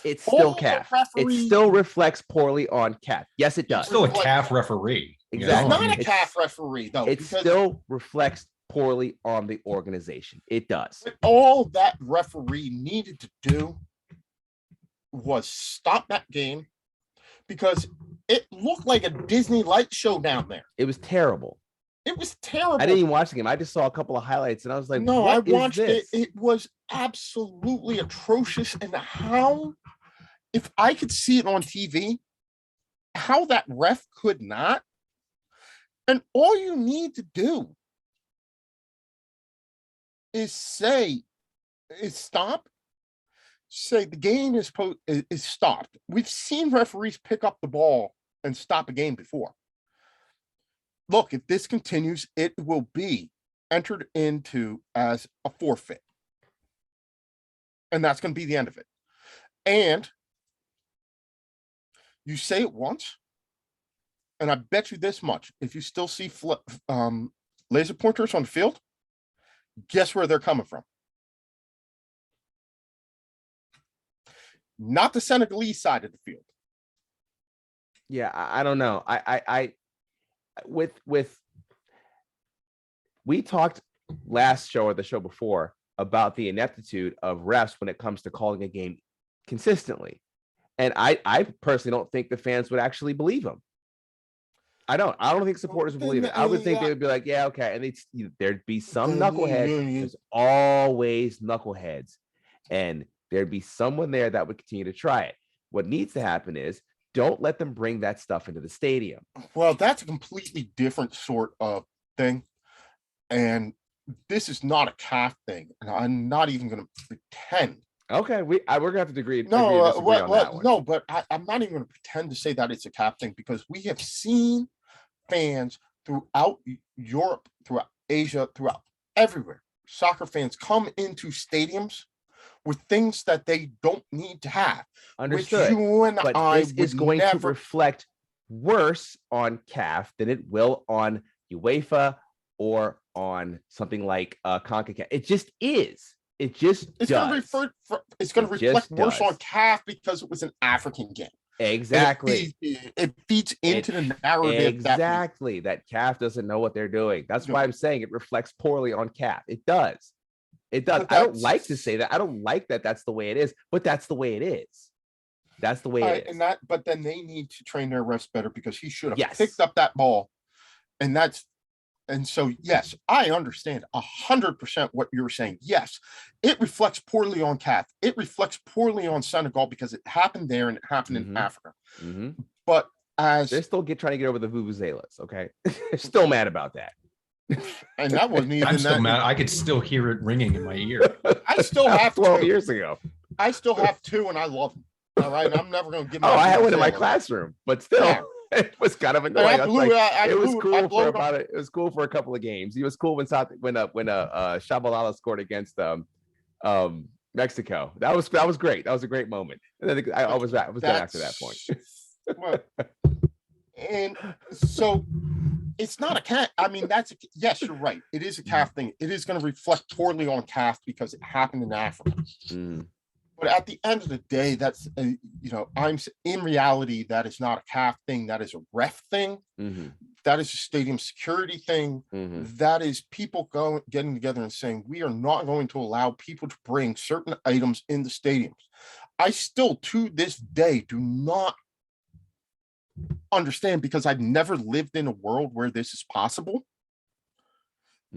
It's still CAF. It still reflects poorly on CAF. Yes, it does. It's still a CAF referee. Exactly. It's not a CAF referee, though. It still reflects poorly on the organization. It does. All that referee needed to do was stop that game because it looked like a Disney light show down there. It was terrible. It was terrible. I didn't even watch the game. I just saw a couple of highlights and I was like, no, what I watched is this? It was absolutely atrocious. And how, if I could see it on TV, how that ref could not. And all you need to do is stop. Say the game is stopped. We've seen referees pick up the ball and stop a game before. Look, if this continues, it will be entered into as a forfeit. And that's going to be the end of it. And you say it once, and I bet you this much, if you still see laser pointers on the field, guess where they're coming from? Not the Senegalese side of the field. Yeah, I don't know. With we talked last show or the show before about the ineptitude of refs when it comes to calling a game consistently. And I personally don't think the fans would actually believe him. I don't think supporters would believe it. I would think they would be like, yeah, okay. And there'd be some knucklehead. There's always knuckleheads. And there'd be someone there that would continue to try it. What needs to happen is don't let them bring that stuff into the stadium. Well, that's a completely different sort of thing. And this is not a CAF thing. And I'm not even going to pretend. Okay, we're gonna have to agree. No, disagree on that one. No, but I'm not even going to pretend to say that it's a CAF thing, because we have seen fans throughout Europe, throughout Asia, throughout everywhere. Soccer fans come into stadiums with things that they don't need to have. Understood. Which you and but I this is going to reflect worse on CAF than it will on UEFA or on something like CONCACAF. It just is. It's going to reflect worse on CAF because it was an African game. Exactly. It feeds into the narrative. Exactly. That CAF doesn't know what they're doing. That's why I'm saying it reflects poorly on CAF. It does. It does. I don't like to say that. I don't like that that's the way it is, but that's the way it is. That's the way it is. But then they need to train their refs better, because he should have picked up that ball. And so, yes, I understand 100% what you're saying. Yes, it reflects poorly on CAF. It reflects poorly on Senegal because it happened there and it happened in Africa. But they're still trying to get over the vuvuzelas, okay? Still mad about that. And that wasn't even. I'm still mad. I could still hear it ringing in my ear. I still have 12 years ago. I still have two, and I love them. All right, and I'm never going to give. I had one in my classroom, but still. Yeah. It was kind of annoying. It was cool for a couple of games. It was cool when Shabalala scored against Mexico. That was great. That was a great moment. And then I was done after that point. And so it's not a CAF. I mean, yes, you're right. It is a CAF thing. It is going to reflect poorly on CAF because it happened in Africa. But at the end of the day, that's, I'm in reality, that is not a CAF thing. That is a ref thing. That is a stadium security thing. That is people getting together and saying, we are not going to allow people to bring certain items in the stadiums. I still, to this day, do not understand, because I've never lived in a world where this is possible.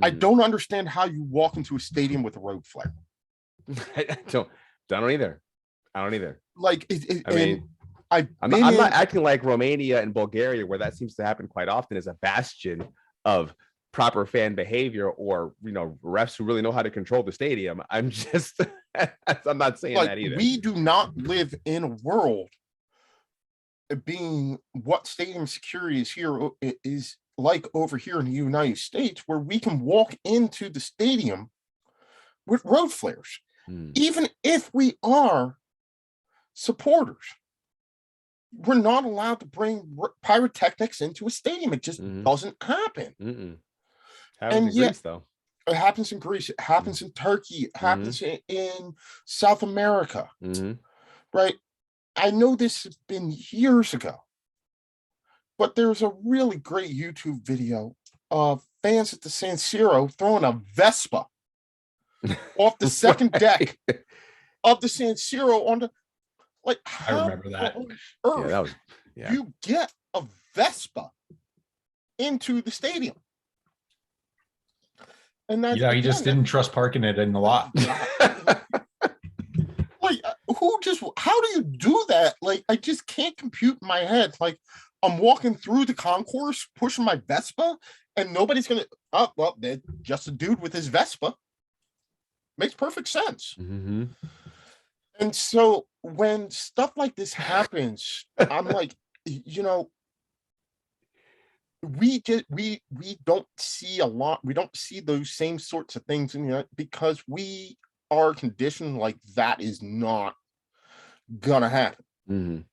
I don't understand how you walk into a stadium with a road flare. I don't either. Like, I'm not acting like Romania and Bulgaria, where that seems to happen quite often, as a bastion of proper fan behavior, or refs who really know how to control the stadium. I'm not saying that either. We do not live in a world, being what stadium security is like over here in the United States, where we can walk into the stadium with road flares. Even if we are supporters, we're not allowed to bring pyrotechnics into a stadium. It just doesn't happen. Happens in Greece, though. It happens in Greece. It happens in Turkey. It happens in South America. Right? I know this has been years ago, but there's a really great YouTube video of fans at the San Siro throwing a Vespa off the second deck of the San Siro on the, like, how I remember that. You get a Vespa into the stadium. And that's, he just didn't trust parking it in the lot. Like, how do you do that? Like, I just can't compute in my head. Like, I'm walking through the concourse pushing my Vespa, and nobody's gonna, they're just a dude with his Vespa. Makes perfect sense. And so when stuff like this happens, I'm like, we don't see a lot. We don't see those same sorts of things because we are conditioned like that is not gonna happen.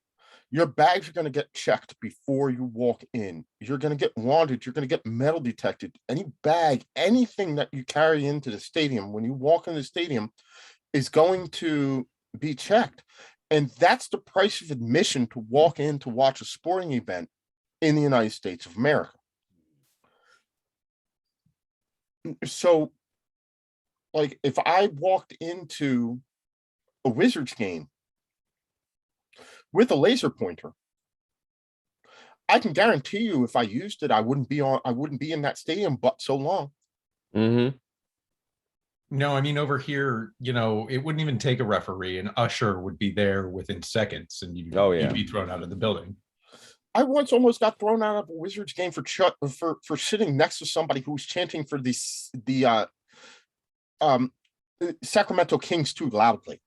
Your bags are going to get checked before you walk in. You're going to get wanted. You're going to get metal detected. Any bag, anything that you carry into the stadium when you walk in the stadium is going to be checked. And that's the price of admission to walk in to watch a sporting event in the United States of America. So, like, if I walked into a Wizards game with a laser pointer, I can guarantee you if I used it, I wouldn't be in that stadium but so long. Mm-hmm. No, I mean, over here, it wouldn't even take a referee. An usher would be there within seconds, and you'd be thrown out of the building. I once almost got thrown out of a Wizards game for sitting next to somebody who was chanting for the Sacramento Kings too loudly.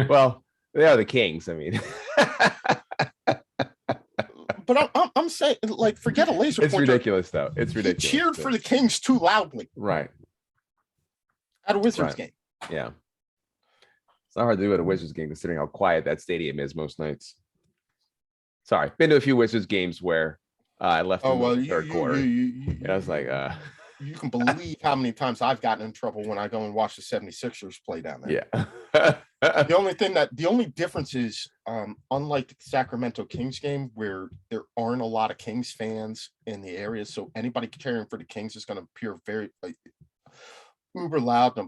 Well, they are the Kings. I mean, but I'm saying, like, forget a laser. It's ridiculous, though. It's ridiculous. He cheered for the Kings too loudly, right? At a Wizards game. Yeah, it's not hard to do at a Wizards game, considering how quiet that stadium is most nights. Sorry, been to a few Wizards games where I left in the third quarter. And I was like, you can believe how many times I've gotten in trouble when I go and watch the 76ers play down there. Yeah. The only difference is, unlike the Sacramento Kings game, where there aren't a lot of Kings fans in the area, so anybody cheering for the Kings is going to appear very uber loud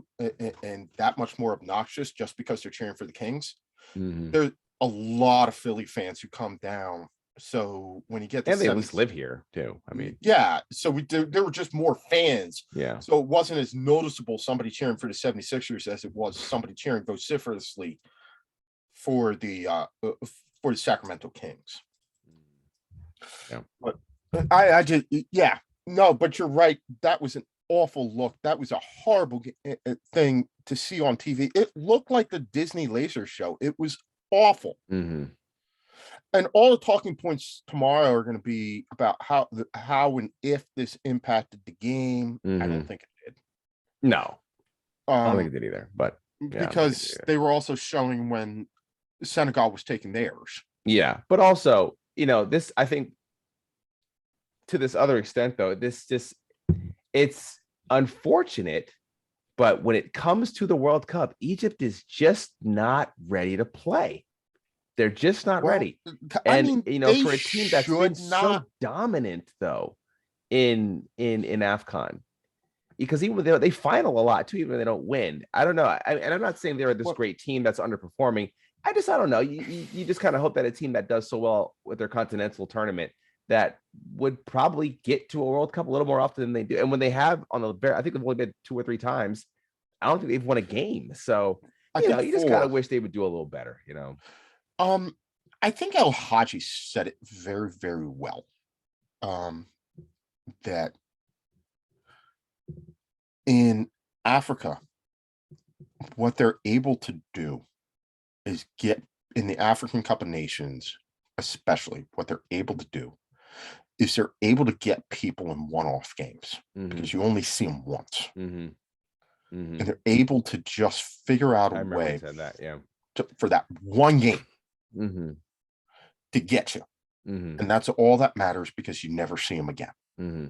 and that much more obnoxious just because they're cheering for the Kings. Mm-hmm. There's a lot of Philly fans who come down. So when you get and they at least live here too. I mean, yeah. So there were just more fans. Yeah. So it wasn't as noticeable somebody cheering for the 76ers as it was somebody cheering vociferously for the Sacramento Kings. Yeah. But I just no. But you're right. That was an awful look. That was a horrible thing to see on TV. It looked like the Disney laser show. It was awful. Mm-hmm. And all the talking points tomorrow are going to be about how and if this impacted the game. Mm-hmm. I don't think it did. No, I don't think it did either. But because they were also showing when Senegal was taking theirs. Yeah, but also, this, I think, to this other extent, though, it's unfortunate. But when it comes to the World Cup, Egypt is just not ready to play. They're just not ready. For a team that's been so dominant, though, in AFCON, because even though they final a lot too, even when they don't win. I don't know. And I'm not saying they're this great team that's underperforming. I don't know. You just kind of hope that a team that does so well with their continental tournament that would probably get to a World Cup a little more often than they do. And when they have I think they've only been 2 or 3 times. I don't think they've won a game. So you just kind of wish they would do a little better. I think El Hadji said it very, very well. That in Africa, what they're able to do is get in the African Cup of Nations, especially what they're able to do is they're able to get people in one-off games because you only see them once. Mm-hmm. Mm-hmm. And they're able to just figure out a way for that one game to get you. Mm-hmm. And that's all that matters because you never see them again. Mm-hmm.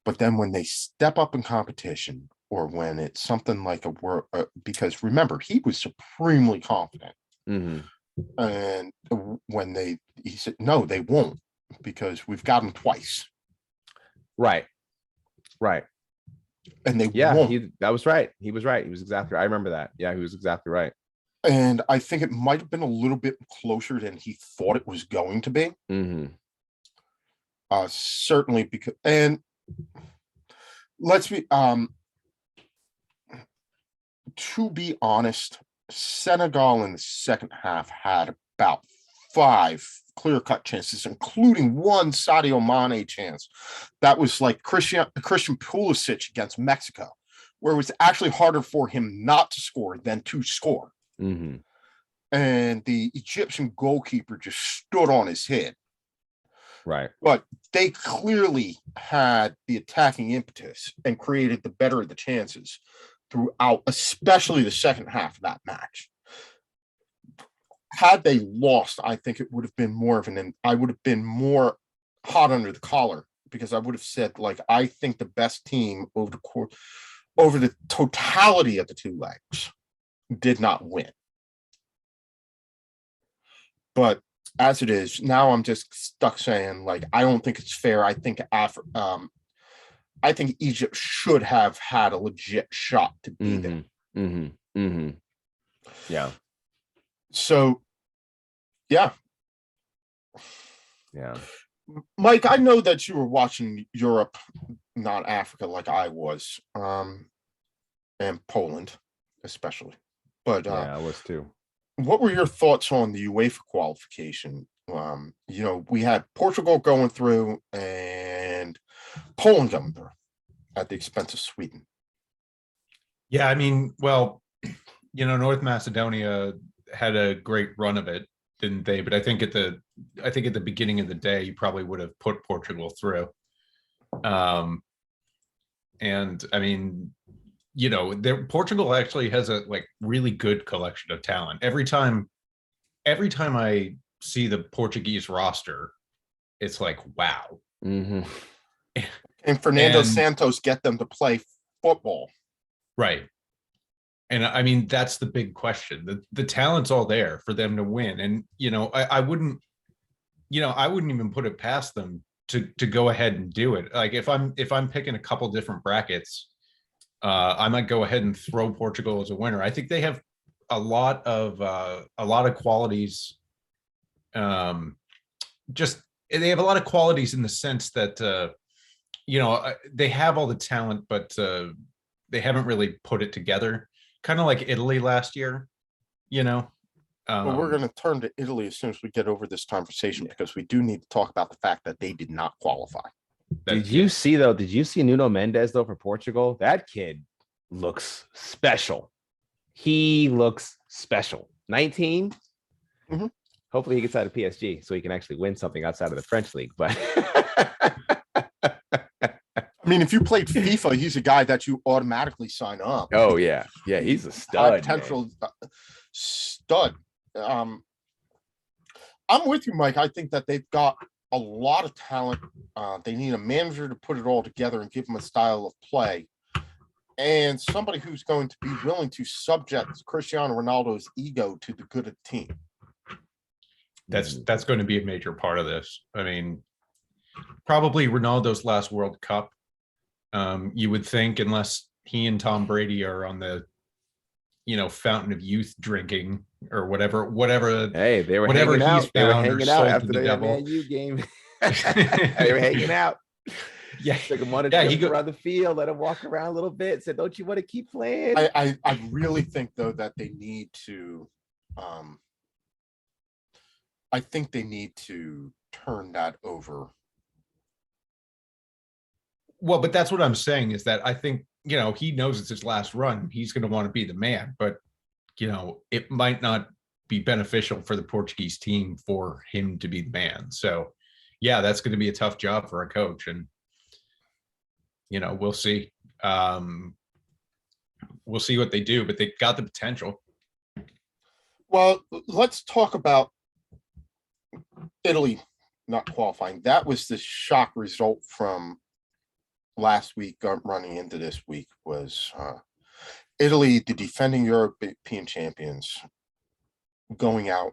But then when they step up in competition or when it's something like a world, because remember, he was supremely confident. Mm-hmm. And when he said, no, they won't because we've got them twice. Right. And they won't. That was right. He was right. He was exactly right. I remember that. Yeah, he was exactly right. And I think it might have been a little bit closer than he thought it was going to be. Mm-hmm. Certainly because, and let's be, to be honest, Senegal in the second half had about 5 clear-cut chances, including one Sadio Mane chance. That was like Christian Pulisic against Mexico, where it was actually harder for him not to score than to score. Mm-hmm. And the Egyptian goalkeeper just stood on his head. Right. But they clearly had the attacking impetus and created the better of the chances throughout, especially the second half of that match. Had they lost, I think it would have been I would have been more hot under the collar because I would have said, like, I think the best team over the totality of the 2 legs did not win. But as it is now, I'm just stuck saying, like, I don't think it's fair. I think Egypt should have had a legit shot to be there. Yeah. So, yeah. Yeah. Mike, I know that you were watching Europe, not Africa, like I was, and Poland, especially. But yeah, I was too. what were your thoughts on the UEFA qualification? We had Portugal going through and Poland coming through at the expense of Sweden. Yeah, I mean, well, North Macedonia had a great run of it, didn't they? But I think at the beginning of the day, you probably would have put Portugal through. And I mean, Portugal actually has a really good collection of talent. Every time I see the Portuguese roster, it's like, wow. And Fernando Santos get them to play football. Right. And I mean, that's the big question. The talent's all there for them to win. And, I wouldn't even put it past them to go ahead and do it. Like if I'm picking a couple different brackets, I might go ahead and throw Portugal as a winner. I think they have a lot of qualities. They have a lot of qualities in the sense that, they have all the talent, but they haven't really put it together. Kind of like Italy last year, Well, we're going to turn to Italy as soon as we get over this conversation, because we do need to talk about the fact that they did not qualify. Did you see Nuno Mendes though for Portugal? That kid looks special. He looks special. 19. Mm-hmm. Hopefully he gets out of PSG so he can actually win something outside of the French league. But I mean, if you played FIFA, he's a guy that you automatically sign up. Oh yeah, he's a stud. Potential stud. I'm with you, Mike. I think that they've got a lot of talent. They need a manager to put it all together and give them a style of play, and somebody who's going to be willing to subject Cristiano Ronaldo's ego to the good of the team. That's going to be a major part of this. I mean, probably Ronaldo's last World Cup. You would think, unless he and Tom Brady are on the, fountain of youth drinking or whatever. Hey, they were whatever hanging out. They were found or hanging out sold to after the the devil. Man U game. They were hanging out. Yeah, Took him on a trip around the field, let him walk around a little bit. Said, "Don't you want to keep playing?" I really think though that they need to. I think they need to turn that over. Well, but that's what I'm saying is that I think, he knows it's his last run. He's going to want to be the man, but, it might not be beneficial for the Portuguese team for him to be the man. So, yeah, that's going to be a tough job for a coach. And, we'll see. We'll see what they do, but they've got the potential. Well, let's talk about Italy not qualifying. That was the shock result from last week running into this week was Italy, the defending European champions, going out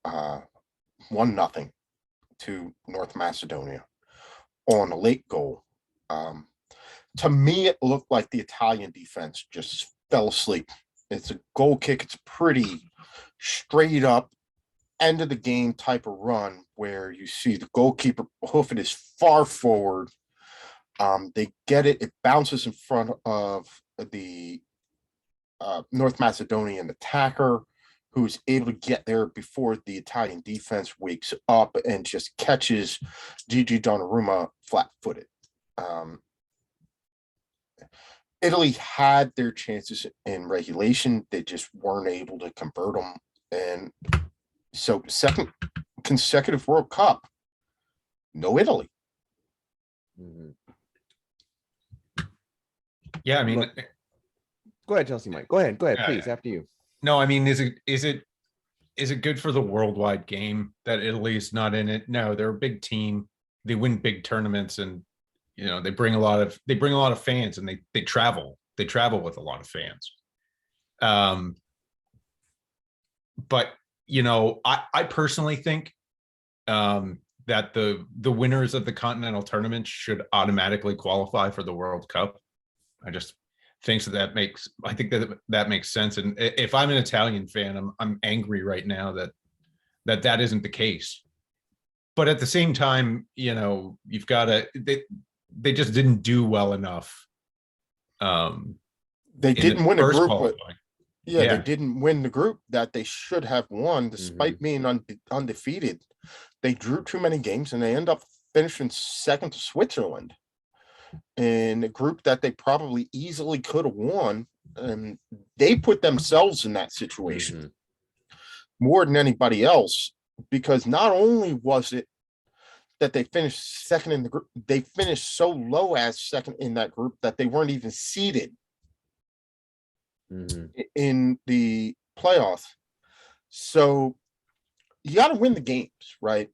1-0 to North Macedonia on a late goal. To me, it looked like the Italian defense just fell asleep. It's a goal kick. It's pretty straight up end of the game type of run where you see the goalkeeper hoof it as far forward. They get it. It bounces in front of the North Macedonian attacker, who's able to get there before the Italian defense wakes up and just catches Gigi Donnarumma flat-footed. Italy had their chances in regulation. They just weren't able to convert them. And so second consecutive World Cup, no Italy. Mm-hmm. Yeah, I mean, go ahead, Cheslea Mike. Go ahead, please. After you. No, I mean, is it good for the worldwide game that Italy is not in it? No, they're a big team. They win big tournaments, and they bring a lot of fans, and they travel with a lot of fans. But I personally think that the winners of the continental tournament should automatically qualify for the World Cup. I just think that makes sense. And if I'm an Italian fan, I'm angry right now that isn't the case. But at the same time, you've got to they just didn't do well enough. They didn't win a group. They Yeah. didn't win the group that they should have won, despite being undefeated. They drew too many games, and they end up finishing second to Switzerland in a group that they probably easily could have won. And they put themselves in that situation more than anybody else, because not only was it that they finished second in the group, they finished so low as second in that group that they weren't even seeded in the playoffs. So you got to win the games, right?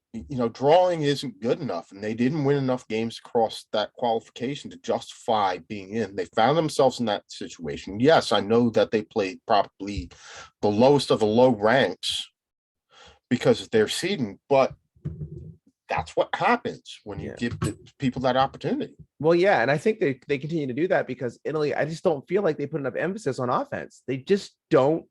Drawing isn't good enough, and they didn't win enough games across that qualification to justify being in. They found themselves in that situation. Yes, I know that they played probably the lowest of the low ranks because of their seeding, but that's what happens when you give the people that opportunity. Well, yeah, and I think they continue to do that because Italy, I just don't feel like they put enough emphasis on offense. They just don't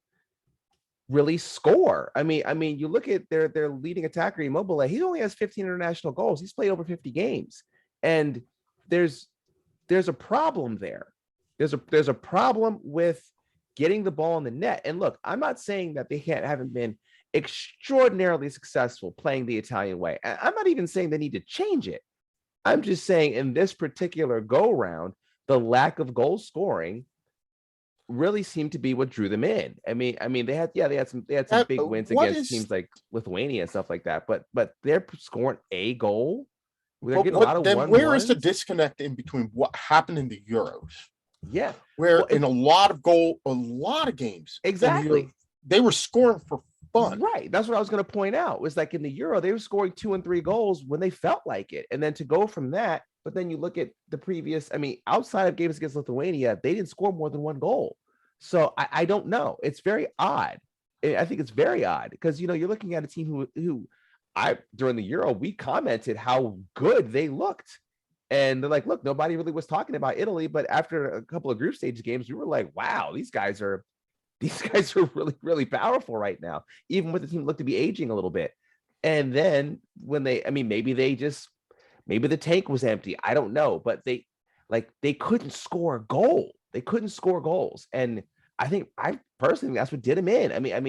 really score. I mean, you look at their leading attacker, Immobile. He only has 15 international goals. He's played over 50 games, and there's a problem there. There's a problem with getting the ball in the net. And look, I'm not saying that they haven't been extraordinarily successful playing the Italian way. I'm not even saying they need to change it. I'm just saying in this particular go round, the lack of goal scoring really seemed to be what drew them in. I mean, they had some big wins against teams like Lithuania and stuff like that, but they're scoring a goal. They're getting a lot of one. Where is the disconnect in between what happened in the Euros? Yeah, where in a lot of games, exactly, they were scoring for fun. Right. That's what I was going to point out. Was like in the Euro, they were scoring 2 and 3 goals when they felt like it. And then to go from that, but then you look at the previous, outside of games against Lithuania, they didn't score more than 1 goal. So I don't know. It's very odd. I think it's very odd because, you're looking at a team who during the Euro, we commented how good they looked. And they're like, look, nobody really was talking about Italy. But after a couple of group stage games, we were like, wow, these guys are really, really powerful right now, even with the team look to be aging a little bit. And then when maybe the tank was empty. I don't know, but they couldn't score a goal. They couldn't score goals. And I personally think that's what did them in. And I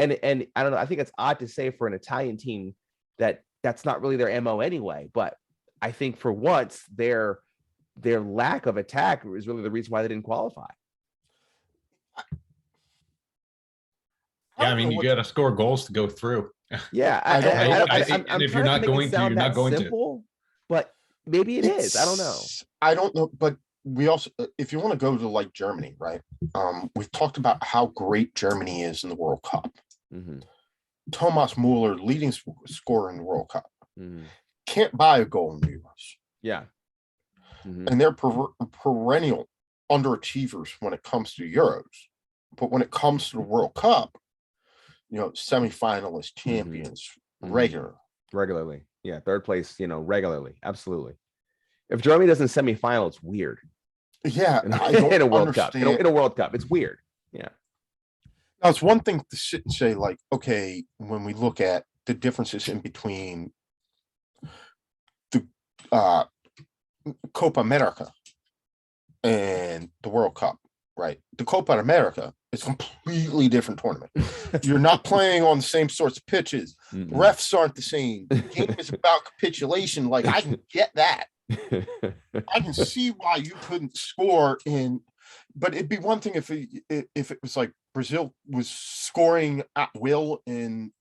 don't know. I think it's odd to say for an Italian team that's not really their MO anyway. But I think for once their lack of attack is really the reason why they didn't qualify. Yeah, you got to score goals to go through. Yeah, and if you're not going to, you're not going to. But maybe it is. I don't know. I don't know, but we also, if you want to go to like Germany, right? We've talked about how great Germany is in the World Cup. Thomas Muller, leading scorer in the World Cup, can't buy a goal in the Euros. Yeah, and they're perennial underachievers when it comes to Euros, but when it comes to the World Cup, semifinalists, champions, regularly. Yeah, third place, regularly. Absolutely. If Germany doesn't semifinal, it's weird. Yeah, in a World Cup. In a World Cup, it's weird. Yeah. Now, it's one thing to sit and say, like, okay, when we look at the differences in between the Copa America and the World Cup, right? The Copa America is a completely different tournament. You're not playing on the same sorts of pitches. Refs aren't the same. The game is about capitulation. Like, I can get that. I can see why you couldn't score but it'd be one thing if it was like Brazil was scoring at will in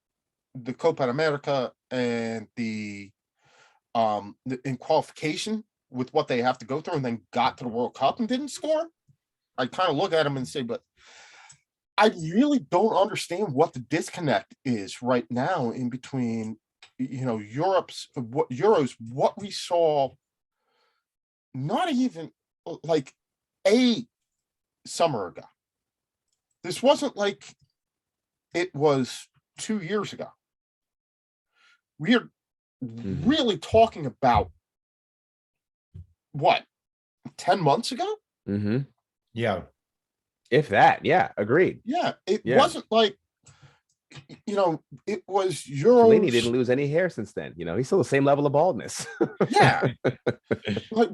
the Copa America and in qualification with what they have to go through, and then got to the World Cup and didn't score. I kind of look at them and say, but I really don't understand what the disconnect is right now in between, Euros, what we saw, not even like a summer ago. This wasn't like it was 2 years ago. We are really talking about what, 10 months ago? Mm-hmm. Yeah. If that, yeah, agreed. Yeah, it Yeah. wasn't like, it was Fellaini didn't Euros. lose any hair since then. He's still the same level of baldness. Yeah. Like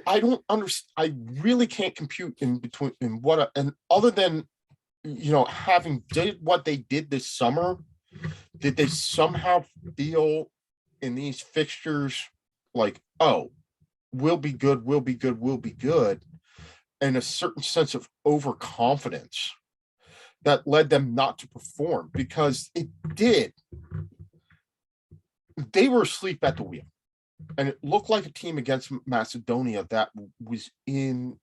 I don't understand. I really can't compute in between and other than, having did what they did this summer, did they somehow feel in these fixtures like, oh, we'll be good, we'll be good, we'll be good, and a certain sense of overconfidence that led them not to perform? Because it did. They were asleep at the wheel, and it looked like a team against Macedonia that was in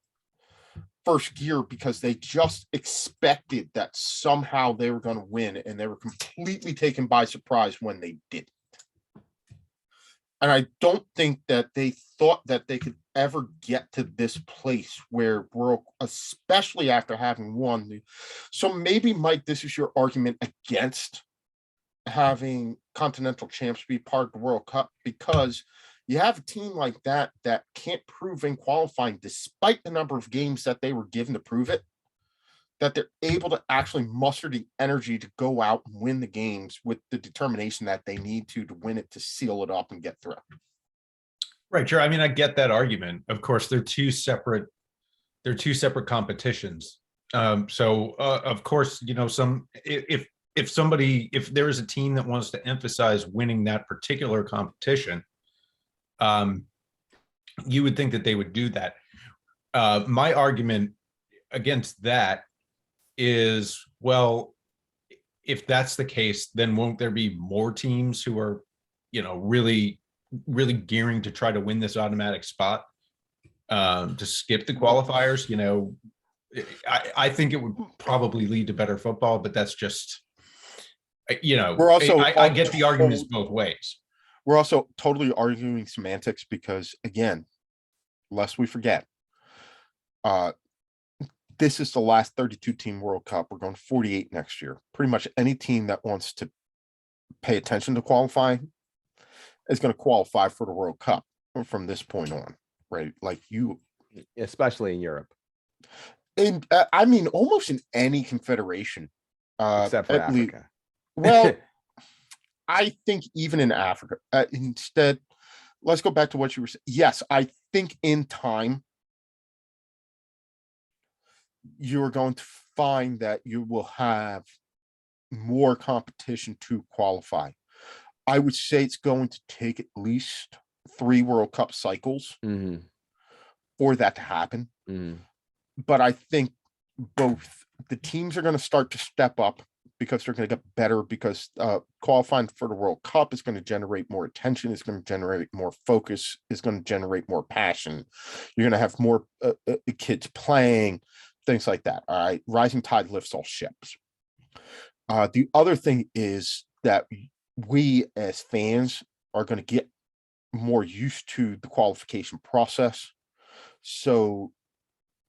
first gear because they just expected that somehow they were going to win, and they were completely taken by surprise when they did. And I don't think that they thought that they could ever get to this place where especially after having won. So maybe, Mike, this is your argument against having continental champs be part of the World Cup, because you have a team like that can't prove in qualifying, despite the number of games that they were given to prove it, that they're able to actually muster the energy to go out and win the games with the determination that they need to win it, to seal it up and get through. Right, sure. I mean, I get that argument. Of course, they're two separate competitions. So of course, if there is a team that wants to emphasize winning that particular competition, you would think that they would do that. My argument against that is, well, if that's the case, then won't there be more teams who are, really, really gearing to try to win this automatic spot, to skip the qualifiers? I think it would probably lead to better football, but that's just, We're also I get the arguments both ways. We're also totally arguing semantics because, again, lest we forget, this is the last 32 team World Cup. We're going 48 next year. Pretty much any team that wants to pay attention to qualifying is going to qualify for the World Cup from this point on, right? Like Especially in Europe. And I mean, almost in any confederation, except for Africa. Well, I think even in Africa, instead, let's go back to what you were saying. Yes, I think in time, you're going to find that you will have more competition to qualify. I would say it's going to take at least 3 World Cup cycles for that to happen. But I think both the teams are going to start to step up because they're going to get better, because qualifying for the World Cup is going to generate more attention, it's going to generate more focus, is going to generate more passion. You're going to have more kids playing, things like that. All right. Rising tide lifts all ships. The other thing is that we as fans are going to get more used to the qualification process. So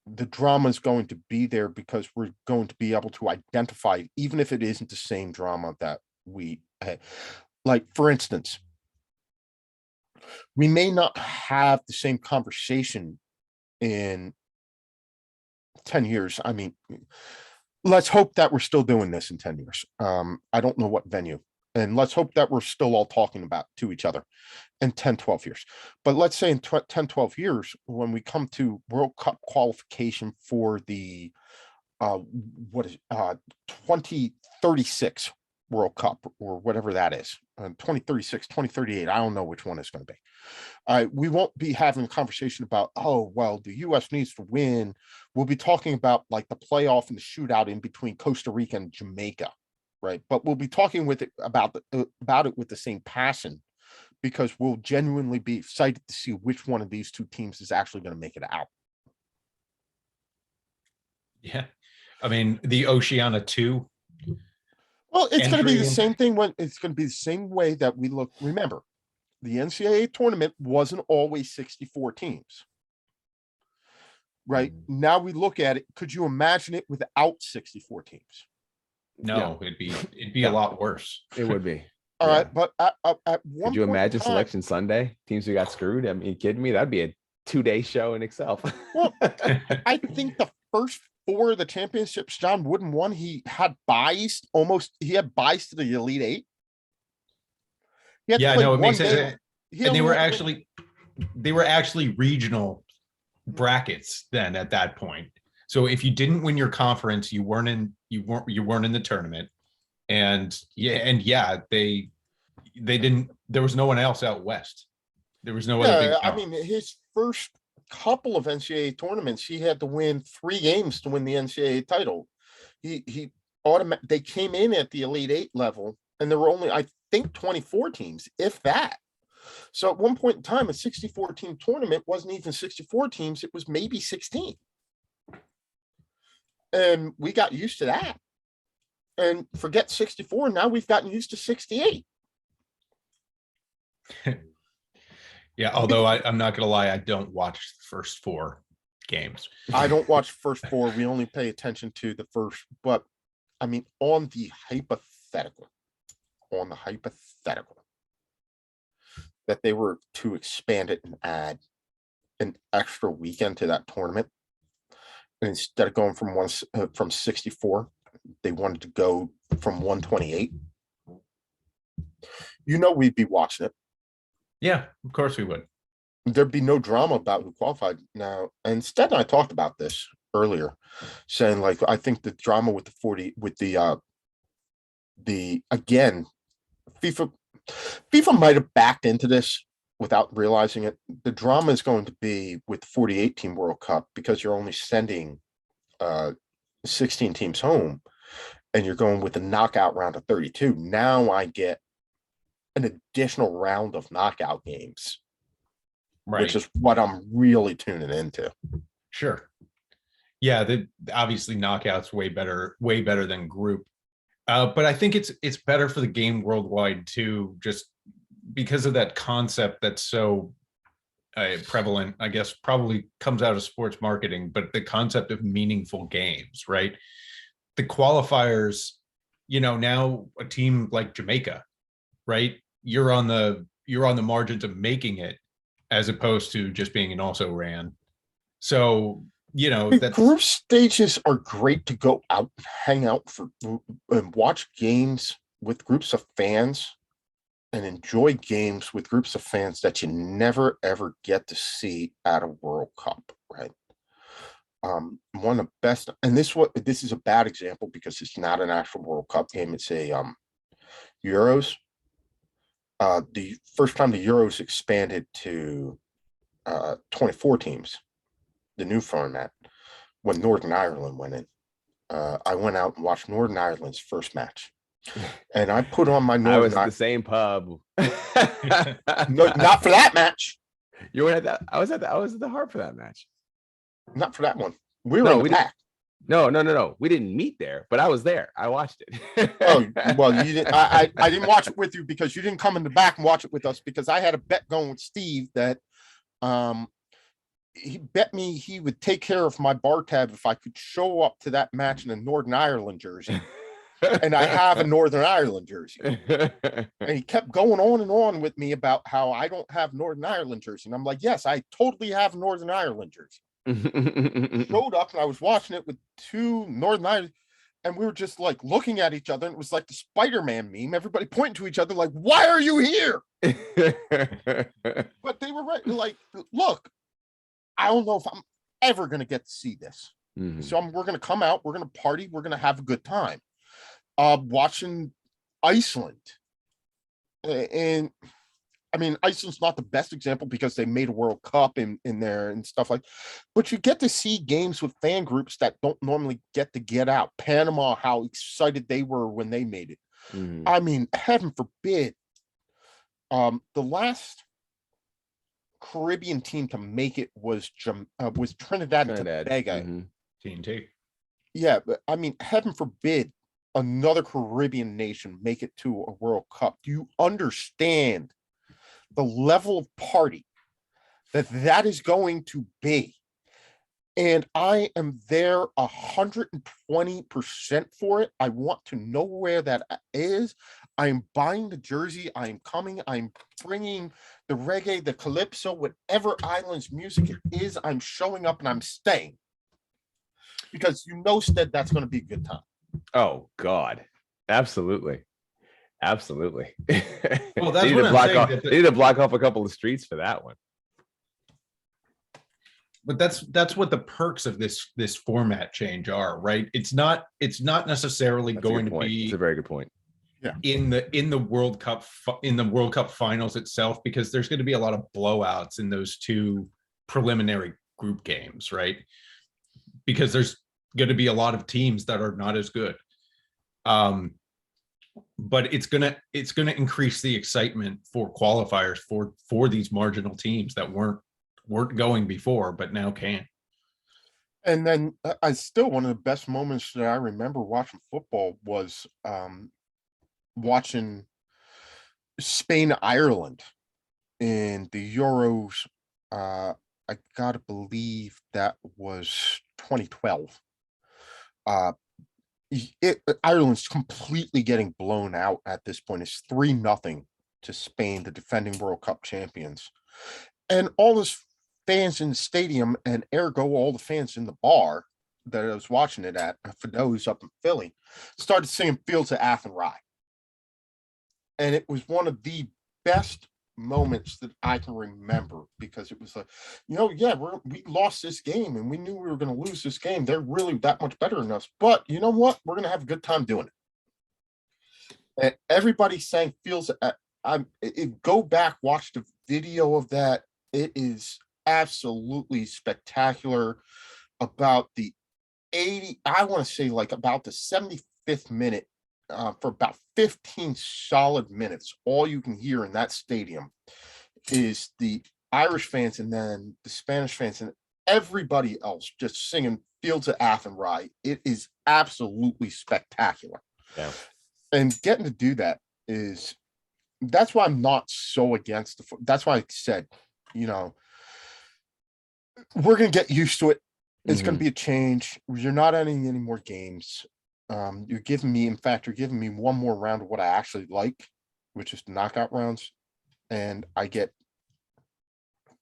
the drama is going to be there because we're going to be able to identify, even if it isn't the same drama that we had. Like, for instance, we may not have the same conversation in 10 years. I mean, let's hope that we're still doing this in 10 years. I don't know what venue. And let's hope that we're still all talking about to each other in 10, 12 years. But let's say in 10, 12 years, when we come to World Cup qualification for the 2036 World Cup, or whatever that is, 2036, 2038, I don't know which one it's going to be. We won't be having a conversation about, oh, well, the U.S. needs to win. We'll be talking about like the playoff and the shootout in between Costa Rica and Jamaica. Right. But we'll be talking about it with the same passion, because we'll genuinely be excited to see which one of these two teams is actually going to make it out. Yeah. I mean, the Oceania 2. Well, it's going to be the same thing it's going to be the same way that we look. Remember, the NCAA tournament wasn't always 64 teams. Right. Now we look at it. Could you imagine it without 64 teams? No, it'd be a lot worse. It would be. All Yeah. right, but at one Could you point in imagine time- Selection Sunday? Teams who got screwed? I mean, you kidding me? That'd be a 2-day show in itself. Well, I think the first 4 of the championships John Wooden won, he had buys to the Elite Eight. He had to Yeah, play no, it one makes game. sense. He And only they were actually regional brackets then at that point. So if you didn't win your conference, you weren't in the tournament. And they didn't. There was no one else out west. There was no other big. I mean, his first couple of NCAA tournaments, he had to win 3 games to win the NCAA title. They came in at the Elite Eight level, and there were only, I think, 24 teams, if that. So at one point in time, a 64-team tournament wasn't even 64 teams; it was maybe 16. And we got used to that. And forget 64, now we've gotten used to 68. Yeah, although I'm not gonna lie, I don't watch the first 4 games. I don't watch first 4. We only pay attention to the first. But I mean, on the hypothetical, that they were to expand it and add an extra weekend to that tournament, and instead of going from 64, they wanted to go from 128. We'd be watching it. Yeah, of course we would. There'd be no drama about who qualified now. And Stead and I talked about this earlier, saying like, I think the drama with again, FIFA might have backed into this without realizing it. The drama is going to be with the 48 team World Cup, because you're only sending 16 teams home, and you're going with a knockout round of 32. Now I get an additional round of knockout games, Right. which is what I'm really tuning into. Sure. Yeah, obviously knockouts way better than group. But I think it's better for the game worldwide too, just because of that concept that's so prevalent. I guess probably comes out of sports marketing, but the concept of meaningful games, right? The qualifiers, now a team like Jamaica, right? You're on the margins of making it, as opposed to just being an also ran. So, that's Group stages are great to go out, hang out and watch games with groups of fans, and enjoy games with groups of fans that you never ever get to see at a World Cup, right? One of the best, and this is a bad example because it's not an actual World Cup game. It's a Euros. The first time the Euros expanded to 24 teams, the new format, when Northern Ireland went in. I went out and watched Northern Ireland's first match, and I put on my Northern. I was at the same pub. No, not for that match. You were at that. I was at the Harp for that match. Not for that one. We were in the back. No. We didn't meet there, but I was there. I watched it. Oh, well, you didn't. I didn't watch it with you because you didn't come in the back and watch it with us, because I had a bet going with Steve that he bet me he would take care of my bar tab if I could show up to that match in a Northern Ireland jersey. And I have a Northern Ireland jersey. And he kept going on and on with me about how I don't have Northern Ireland jersey. And I'm like, yes, I totally have Northern Ireland jersey. Showed up and I was watching it with 2 Northern Ireland, and we were just like looking at each other, and it was like the Spider-Man meme, everybody pointing to each other like, why are you here? But they were right. Like, look, I don't know if I'm ever going to get to see this. Mhm. So we're going to come out, we're going to party, we're going to have a good time. Watching Iceland. And I mean, Iceland's not the best example because they made a World Cup in there and stuff like, but you get to see games with fan groups that don't normally get out. Panama, how excited they were when they made it. Mhm. I mean, heaven forbid. The last Caribbean team to make it was Trinidad and Tobago. Mhm. TNT. Yeah, but I mean, heaven forbid another Caribbean nation make it to a World Cup. Do you understand the level of party that is going to be? And I am there 120% for it. I want to know where that is. I'm buying the jersey. I'm coming. I'm bringing the reggae, the calypso, whatever island's music it is. I'm showing up and I'm staying. Because Stead, that's going to be a good time. Oh, God. Absolutely. Absolutely. Well, that's what I'm saying. They need to block off a couple of streets for that one. But that's what the perks of this format change are, right? It's not necessarily going to be. It's a very good point. Yeah. In the World Cup finals itself, because there's going to be a lot of blowouts in those two preliminary group games, right? Because there's going to be a lot of teams that are not as good. But it's gonna increase the excitement for qualifiers for these marginal teams that weren't going before, but now can. And then I still, one of the best moments that I remember watching football was watching Spain-Ireland in the Euros. I gotta believe that was 2012. Ireland's completely getting blown out at this point. It's 3-0 to Spain, the defending World Cup champions. And all this fans in the stadium, and ergo all the fans in the bar that I was watching it at, for those up in Philly, started singing Fields of Athenry. And it was one of the best moments that I can remember, because it was like, we lost this game and we knew we were going to lose this game. They're really that much better than us. But you know what? We're going to have a good time doing it. And everybody sang Fields. Go back, watch the video of that. It is absolutely spectacular. About the 80, I want to say like about the 75th minute, for about 15 solid minutes, all you can hear in that stadium is the Irish fans and then the Spanish fans and everybody else just singing Fields of Athenry. It is absolutely spectacular. Yeah. And getting to do that that's why I'm not so against that's why I said, we're going to get used to it. It's going to be a change. You're not adding any more games. You're giving me one more round of what I actually like, which is the knockout rounds. And I get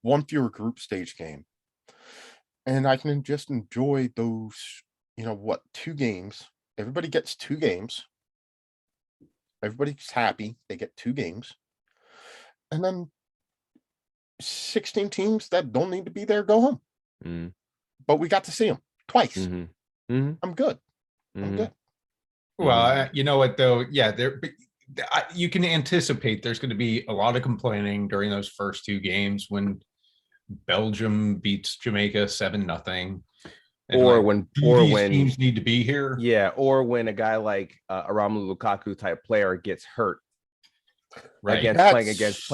one fewer group stage game. And I can just enjoy those, 2 games. Everybody gets 2 games. Everybody's happy. They get 2 games. And then 16 teams that don't need to be there go home. But we got to see them twice. I'm good. I'm good. Well, you know what though? Yeah, you can anticipate there's going to be a lot of complaining during those first 2 games when Belgium beats Jamaica 7-0. Or when teams need to be here. Yeah, or when a guy like a Romelu Lukaku type player gets hurt, right? Playing against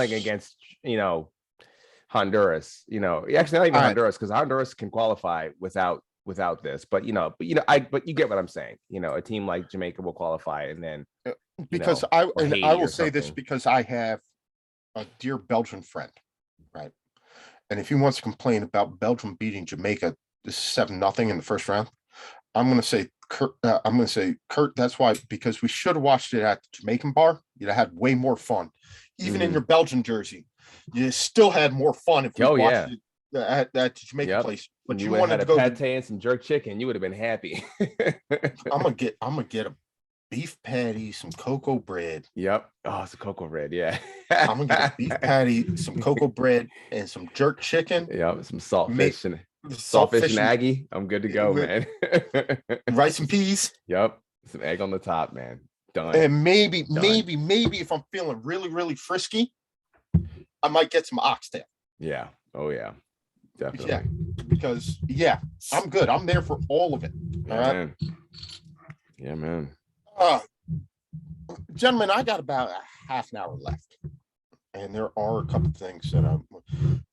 Honduras. Actually not even Honduras, because Honduras can qualify without this. But you get what I'm saying. A team like Jamaica will qualify, and then because I will say this because I have a dear Belgian friend, right? And if he wants to complain about Belgium beating Jamaica 7-0 in the first round, I'm going to say Kurt. That's why, because we should have watched it at the Jamaican bar. You'd have had way more fun, even in your Belgian jersey. You still had more fun if you watched it at the Jamaican place. But you wanted to go pate and some jerk chicken. You would have been happy. I'm gonna get a beef patty, some cocoa bread. Yep. Oh, it's a cocoa bread. Yeah. I'm gonna get a beef patty, some cocoa bread, and some jerk chicken. Yep. Some saltfish and Aggie. I'm good to go, man. Rice and peas. Yep. Some egg on the top, man. Done. And maybe if I'm feeling really, really frisky, I might get some oxtail. Yeah. Oh yeah. Definitely. Yeah. Because I'm good. I'm there for all of it. All right. Man. Yeah, man. Gentlemen, I got about a half an hour left. And there are a couple things that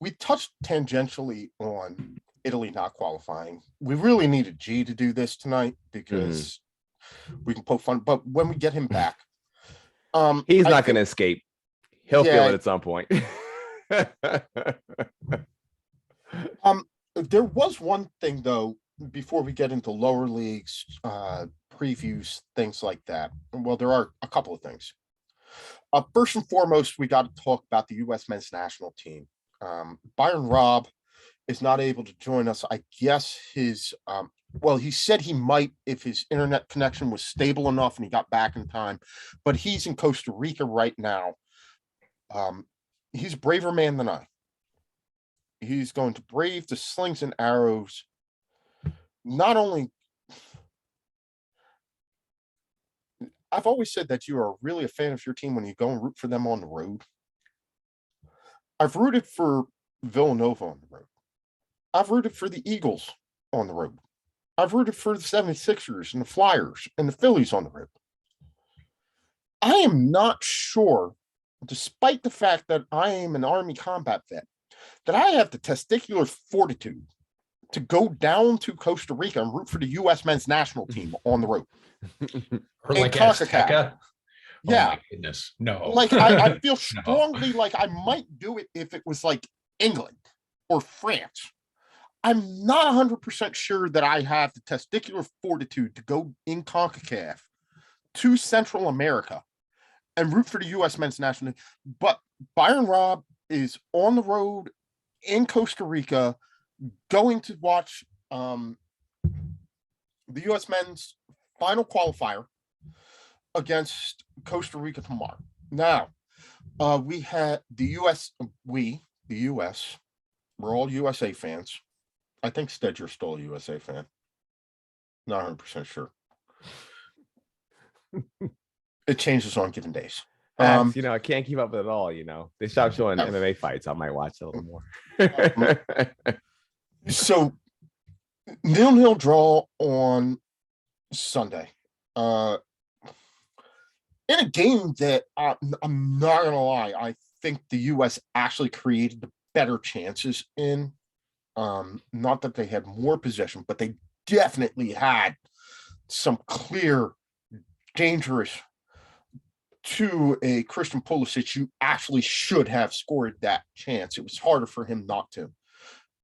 we touched tangentially on Italy not qualifying. We really needed G to do this tonight because we can poke fun. But when we get him back, he's not going to escape. He'll feel it at some point. There was one thing though, before we get into lower leagues, previews, things like that. Well, there are a couple of things. First and foremost, we got to talk about the U.S. men's national team. Byron Robb is not able to join us. I guess well, he said he might if his internet connection was stable enough and he got back in time, but he's in Costa Rica right now. He's a braver man than I. He's going to brave the slings and arrows. Not only, I've always said that you are really a fan of your team when you go and root for them on the road. I've rooted for Villanova on the road. I've rooted for the Eagles on the road. I've rooted for the 76ers and the Flyers and the Phillies on the road. I am not sure, despite the fact that I am an Army combat vet, that I have the testicular fortitude to go down to Costa Rica and root for the U.S. men's national team on the road. Or like Azteca. Yeah. Oh my goodness. No. Like I feel strongly like I might do it if it was like England or France. I'm not 100% sure that I have the testicular fortitude to go in CONCACAF to Central America and root for the U.S. men's national team. But Byron Robb is on the road in Costa Rica going to watch the U.S. men's final qualifier against Costa Rica tomorrow. Now, we had the U.S., the U.S., we're all USA fans. I think Stead, you're still a USA fan. Not 100% sure. It changes on given days. You know, I can't keep up with it all. You know, they stopped showing MMA fights. I might watch a little more. So 0-0 draw on Sunday. In a game that I'm not gonna lie, I think the U.S. actually created the better chances in. Not that they had more possession, but they definitely had some clear, dangerous to a Christian Pulisic. You actually should have scored that chance. It was harder for him not to.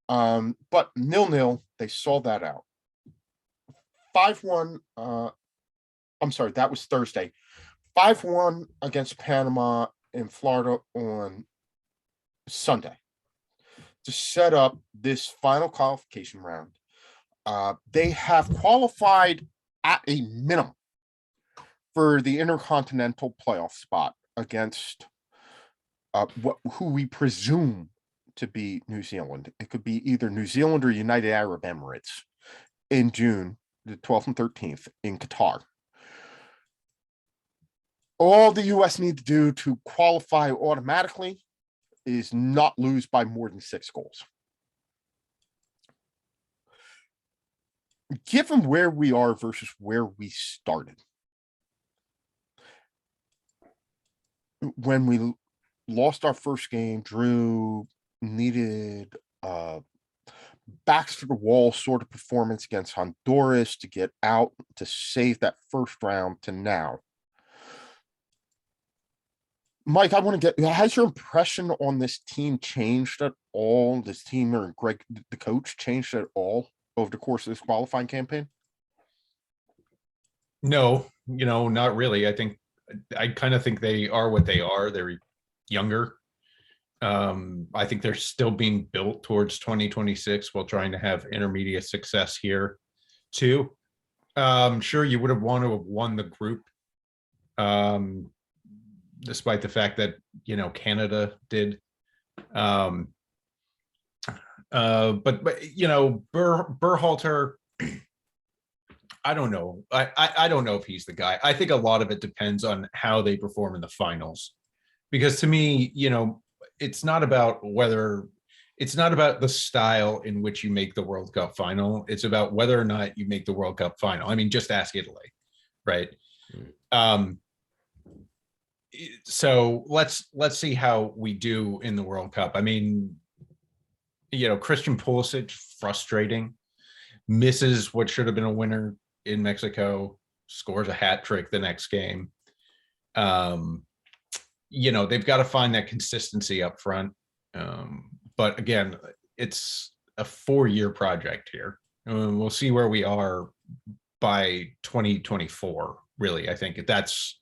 But 0-0, they saw that out. 5-1. I'm sorry, that was Thursday. 5-1 against Panama in Florida on Sunday to set up this final qualification round. They have qualified at a minimum for the intercontinental playoff spot against who we presume to be New Zealand. It could be either New Zealand or United Arab Emirates in June the 12th and 13th in Qatar. All the U.S. need to do to qualify automatically is not lose by more than 6 goals. Given where we are versus where we started, when we lost our first game, Drew needed backs to the wall sort of performance against Honduras to get out to save that first round to now. Mike, I want to get, has your impression on this team changed at all? This team or Greg, the coach, changed at all over the course of this qualifying campaign? No, not really. I kind of think they are what they are. They're younger. I think they're still being built towards 2026 while trying to have intermediate success here too. Sure, you would have wanted to have won the group. Despite the fact that, Canada did. But Berhalter, I don't know. I don't know if he's the guy. I think a lot of it depends on how they perform in the finals. Because to me, it's not about the style in which you make the World Cup final. It's about whether or not you make the World Cup final. I mean, just ask Italy, right? So let's see how we do in the World Cup. I mean, Christian Pulisic, frustrating, misses what should have been a winner in Mexico, scores a hat trick the next game. They've got to find that consistency up front. But again, it's a 4-year project here. We'll see where we are by 2024. Really, I think that's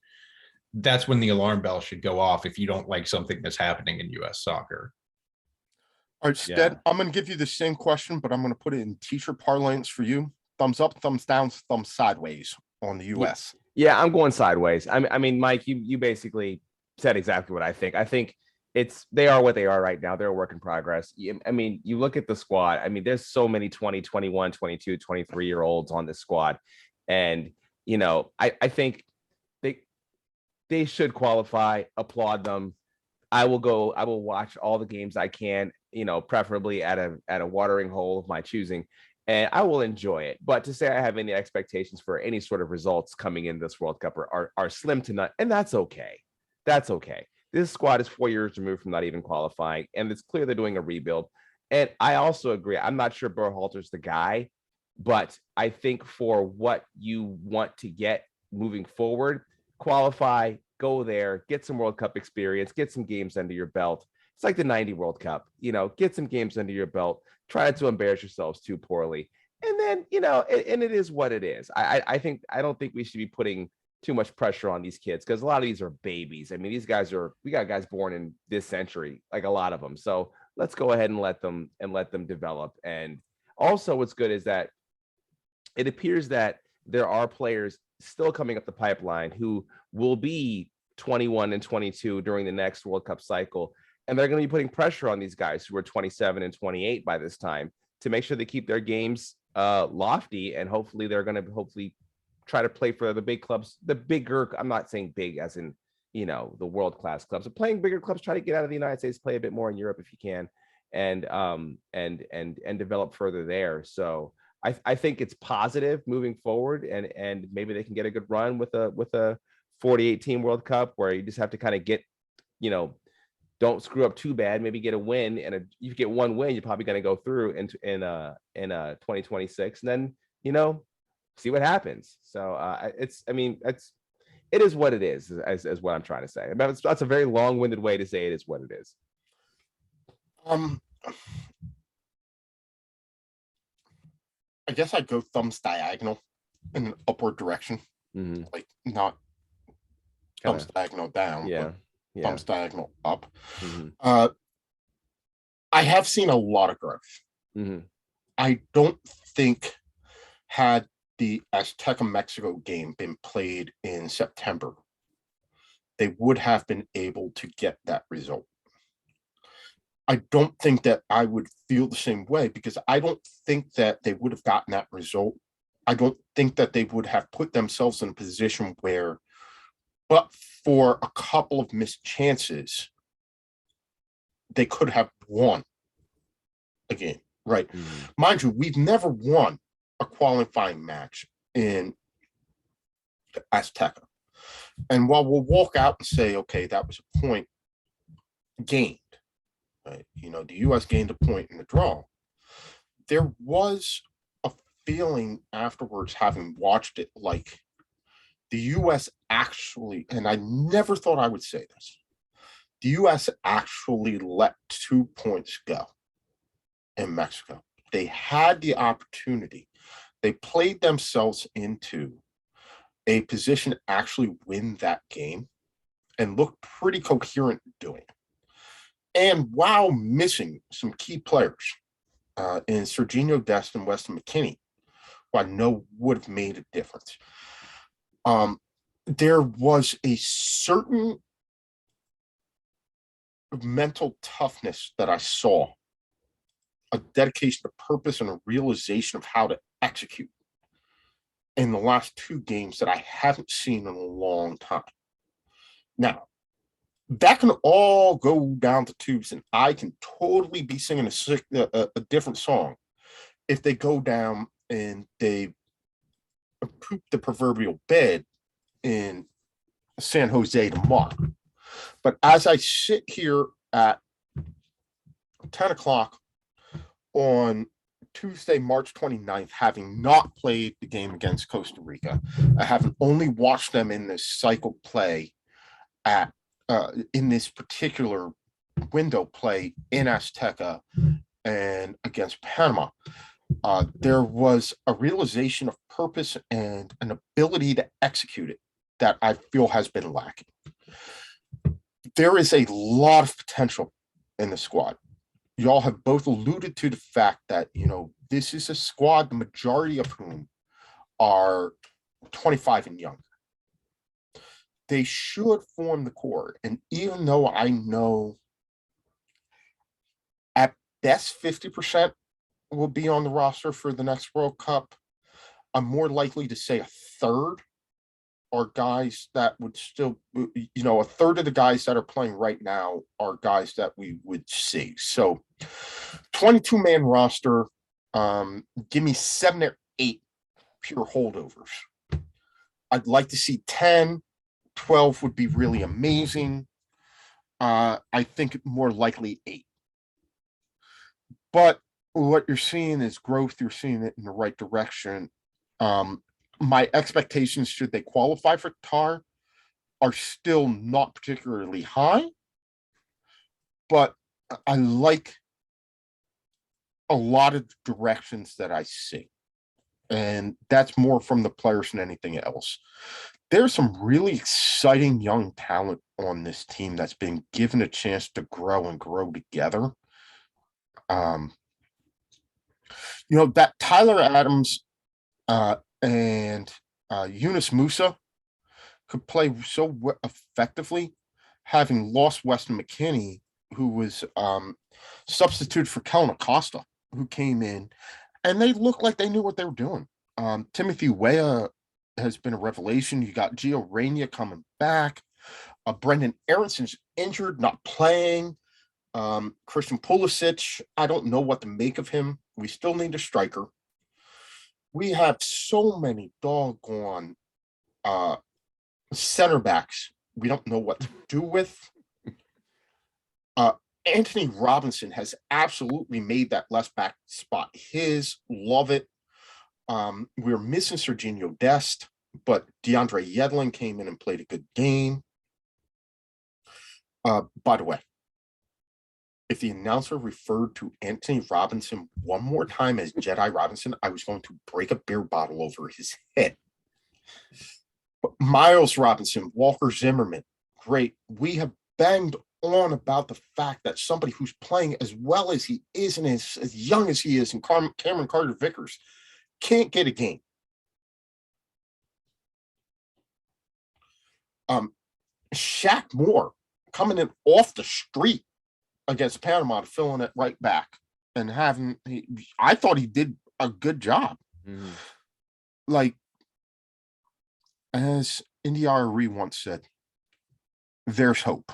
when the alarm bell should go off if you don't like something that's happening in U.S. soccer. All right, Stead, I'm going to give you the same question, but I'm going to put it in teacher parlance for you. Thumbs up, thumbs down, thumbs sideways on the U.S. Yeah, I'm going sideways. I mean, Mike, you basically said exactly what I think. I think they are what they are right now. They're a work in progress. I mean, you look at the squad. I mean, there's so many 20, 21, 22, 23-year-olds on this squad. And, I think they should qualify, applaud them. I will watch all the games I can, preferably at a watering hole of my choosing, and I will enjoy it. But to say I have any expectations for any sort of results coming in this World Cup are slim to none, and that's okay. That's okay. This squad is 4 years removed from not even qualifying, and it's clear they're doing a rebuild. And I also agree. I'm not sure Berhalter's the guy, but I think for what you want to get moving forward, qualify, go there, get some World Cup experience, get some games under your belt. It's like the 90 World Cup, get some games under your belt, try not to embarrass yourselves too poorly. And then, and it is what it is. I don't think we should be putting too much pressure on these kids because a lot of these are babies. I mean, we got guys born in this century, like a lot of them. So let's go ahead and let them develop. And also what's good is that it appears that there are players still coming up the pipeline who will be 21 and 22 during the next World Cup cycle. And they're going to be putting pressure on these guys who are 27 and 28 by this time to make sure they keep their games lofty. And hopefully they're going to try to play for the big clubs, the bigger, I'm not saying big as in, the world-class clubs, but playing bigger clubs, try to get out of the United States, play a bit more in Europe if you can, and develop further there. So I think it's positive moving forward, and maybe they can get a good run with a 48 team World Cup where you just have to kind of get, don't screw up too bad, maybe get a win, and you get one win, you're probably going to go through in 2026, and then, see what happens. So it is what it is, as what I'm trying to say. That's a very long-winded way to say it is what it is. I guess I'd go thumbs diagonal in an upward direction, like not thumbs diagonal down, but thumbs diagonal up. I have seen a lot of growth. I don't think had the Azteca Mexico game been played in September, they would have been able to get that result. I don't think that I would feel the same way because I don't think that they would have gotten that result. I don't think that they would have put themselves in a position where, but for a couple of missed chances, they could have won a game, right? Mind you, we've never won a qualifying match in Azteca. And while we'll walk out and say, okay, that was a point gained, right? The U.S. gained a point in the draw. There was a feeling afterwards, having watched it, like the U.S. actually, and I never thought I would say this, the U.S. actually let 2 points go in Mexico. They had the opportunity. They played themselves into a position to actually win that game and looked pretty coherent doing it. And while missing some key players in Serginho Dest and Weston McKennie, who I know would have made a difference, there was a certain mental toughness that I saw, a dedication to purpose and a realization of how to execute in the last 2 games that I haven't seen in a long time. Now, that can all go down the tubes, and I can totally be singing a different song if they go down and they poop the proverbial bed in San Jose tomorrow. But as I sit here at 10 o'clock on Tuesday, March 29th, having not played the game against Costa Rica, I haven't only watched them in this cycle play at in this particular window play in Azteca and against Panama. There was a realization of purpose and an ability to execute it that I feel has been lacking. There is a lot of potential in the squad. Y'all have both alluded to the fact that, this is a squad, the majority of whom are 25 and younger. They should form the core. And even though I know at best 50% will be on the roster for the next World Cup, I'm more likely to say a third are guys that would still, a third of the guys that are playing right now are guys that we would see. So 22-man roster, give me 7 or 8 pure holdovers. I'd like to see 10, 12 would be really amazing. I think more likely 8. But what you're seeing is growth. You're seeing it in the right direction. My expectations, should they qualify for Qatar, are still not particularly high, but I like a lot of directions that I see. And that's more from the players than anything else. There's some really exciting young talent on this team that's been given a chance to grow and grow together. That Tyler Adams and Yunus Musa could play so effectively, having lost Weston McKinney, who was substituted for Kellen Acosta, who came in, and they looked like they knew what they were doing. Timothy Weah has been a revelation. You got Gio Reyna coming back. Brendan Aronson's injured, not playing. Christian Pulisic, I don't know what to make of him. We still need a striker. We have so many doggone center backs we don't know what to do with. Anthony Robinson has absolutely made that left back spot his. Love it. We're missing Serginho Dest, but DeAndre Yedlin came in and played a good game. By the way, if the announcer referred to Anthony Robinson one more time as Jedi Robinson, I was going to break a beer bottle over his head. But Miles Robinson, Walker Zimmerman, great. We have banged on about the fact that somebody who's playing as well as he is and as young as he is, and Cameron Carter-Vickers, can't get a game. Shaq Moore coming in off the street against Panama to fill in at right back and I thought he did a good job. Mm-hmm. Like, as Indiara once said, there's hope.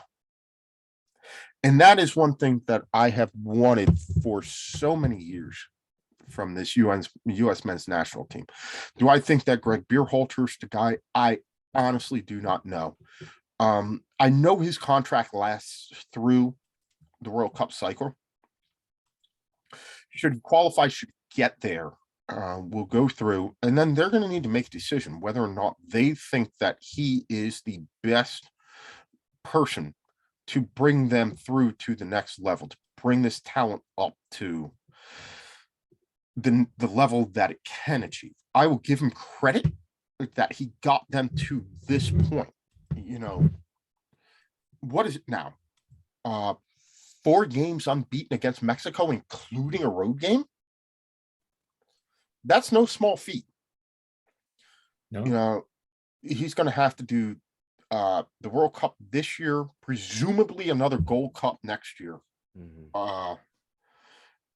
And that is one thing that I have wanted for so many years from this U.S. men's national team. Do I think that Greg Berhalter's the guy? I honestly do not know. I know his contract lasts through the World Cup cycle. Should he qualify, should get there, we'll go through, and then they're going to need to make a decision whether or not they think that he is the best person to bring them through to the next level, to bring this talent up to the level that it can achieve. I will give him credit that he got them to this point. What is it now? 4 games unbeaten against Mexico, including a road game. That's no small feat. No. He's going to have to do the World Cup this year, presumably another Gold Cup next year,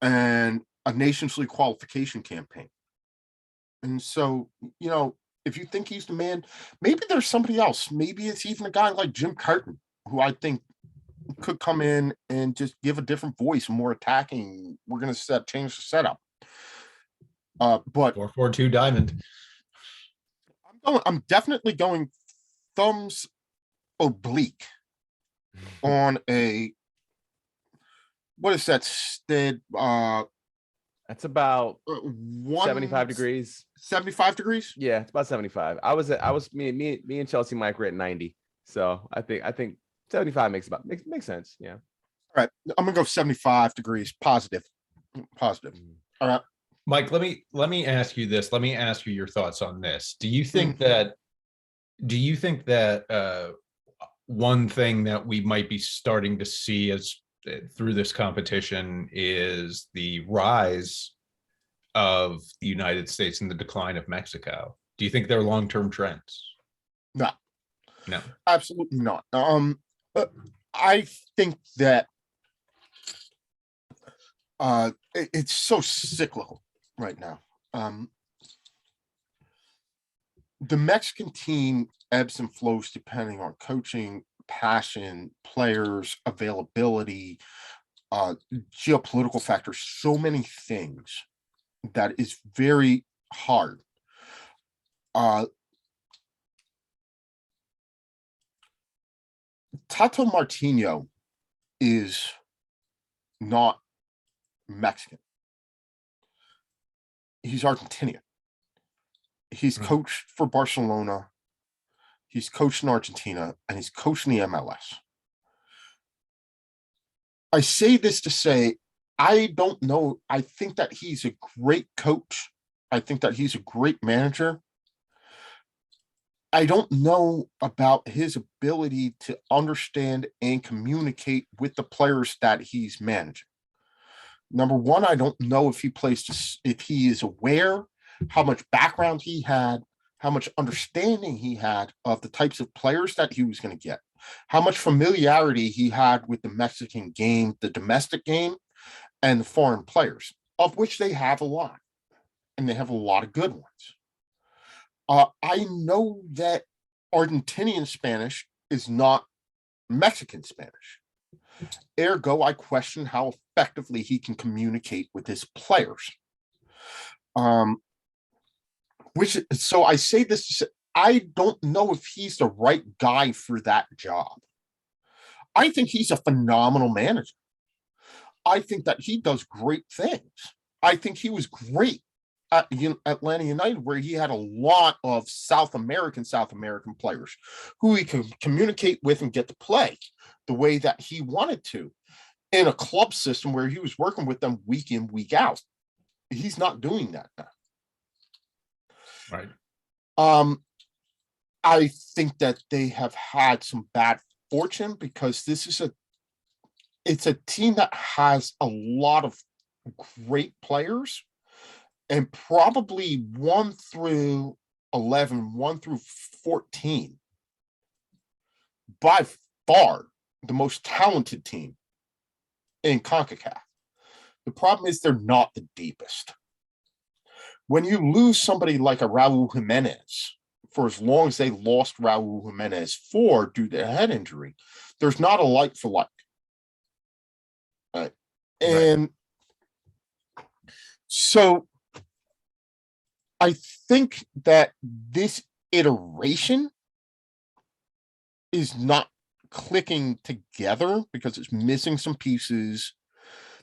and a Nations League qualification campaign. And so, if you think he's the man, maybe there's somebody else. Maybe it's even a guy like Jim Curtin, who I think could come in and just give a different voice, more attacking. We're going to change the setup. But 4-4-2 diamond. I'm definitely going thumbs oblique on a, what is that, Stead? That's about 75 degrees. 75 degrees? Yeah, it's about 75. Me and Cheslea Mike were at 90. So I think 75 makes sense. Yeah. All right. I'm gonna go 75 degrees positive. Positive. All right. Mike, let me ask you this. Let me ask you your thoughts on this. Do you think that one thing that we might be starting to see as through this competition is the rise of the United States and the decline of Mexico? Do you think they're long-term trends? No, No. absolutely not. I think that it's so cyclical right now. The Mexican team ebbs and flows depending on coaching, passion, players, availability, geopolitical factors, so many things that is very hard. Tato Martino is not Mexican. He's Argentinian. He's coached for Barcelona. He's coached in Argentina, and he's coached in the MLS. I say this to say, I don't know. I think that he's a great coach. I think that he's a great manager. I don't know about his ability to understand and communicate with the players that he's managing. Number one, I don't know if he is aware how much background he had, how much understanding he had of the types of players that he was going to get, how much familiarity he had with the Mexican game, the domestic game, and the foreign players, of which they have a lot, and they have a lot of good ones. I know that Argentinian Spanish is not Mexican Spanish. Ergo, I question how effectively he can communicate with his players. So I say this to say, I don't know if he's the right guy for that job. I think he's a phenomenal manager. I think that he does great things. I think he was great at Atlanta United, where he had a lot of South American players who he could communicate with and get to play the way that he wanted to in a club system where he was working with them week in, week out. He's not doing that now. Right. I think that they have had some bad fortune because it's a team that has a lot of great players, and probably 1 through 11, 1 through 14, by far the most talented team in CONCACAF. The problem is they're not the deepest. When you lose somebody like a Raul Jimenez, for as long as they lost Raul Jimenez due to a head injury, there's not a like for like. And so I think that this iteration is not clicking together because it's missing some pieces.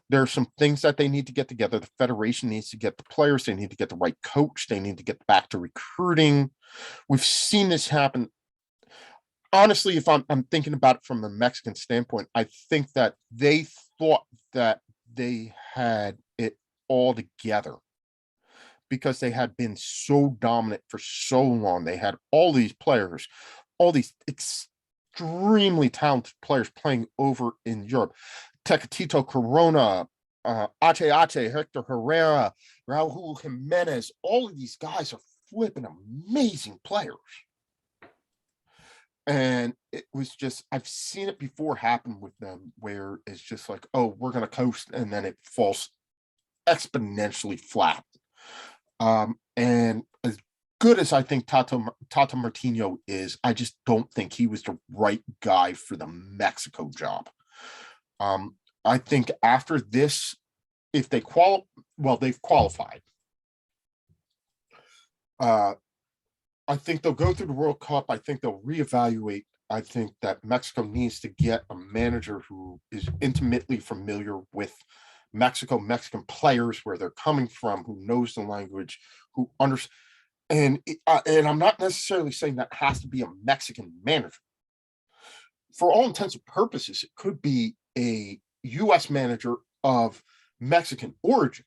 There are some things that they need to get together. The federation needs to get the players. They need to get the right coach. They need to get back to recruiting. We've seen this happen. Honestly, if I'm thinking about it from the Mexican standpoint, I think that they thought that they had it all together because they had been so dominant for so long. They had all these players, all these extremely talented players playing over in Europe. Tecatito Corona, Ache, Hector Herrera, Raul Jimenez, all of these guys are flipping amazing players. And it was just, I've seen it before happen with them where it's just like, oh, we're going to coast, and then it falls exponentially flat. And as good as I think Tata Martino is, I just don't think he was the right guy for the Mexico job. I think after this, if they they've qualified. I think they'll go through the World Cup. I think they'll reevaluate. I think that Mexico needs to get a manager who is intimately familiar with Mexican players, where they're coming from, who knows the language, who understands. And I'm not necessarily saying that has to be a Mexican manager. For all intents and purposes, it could be a U.S. manager of Mexican origin,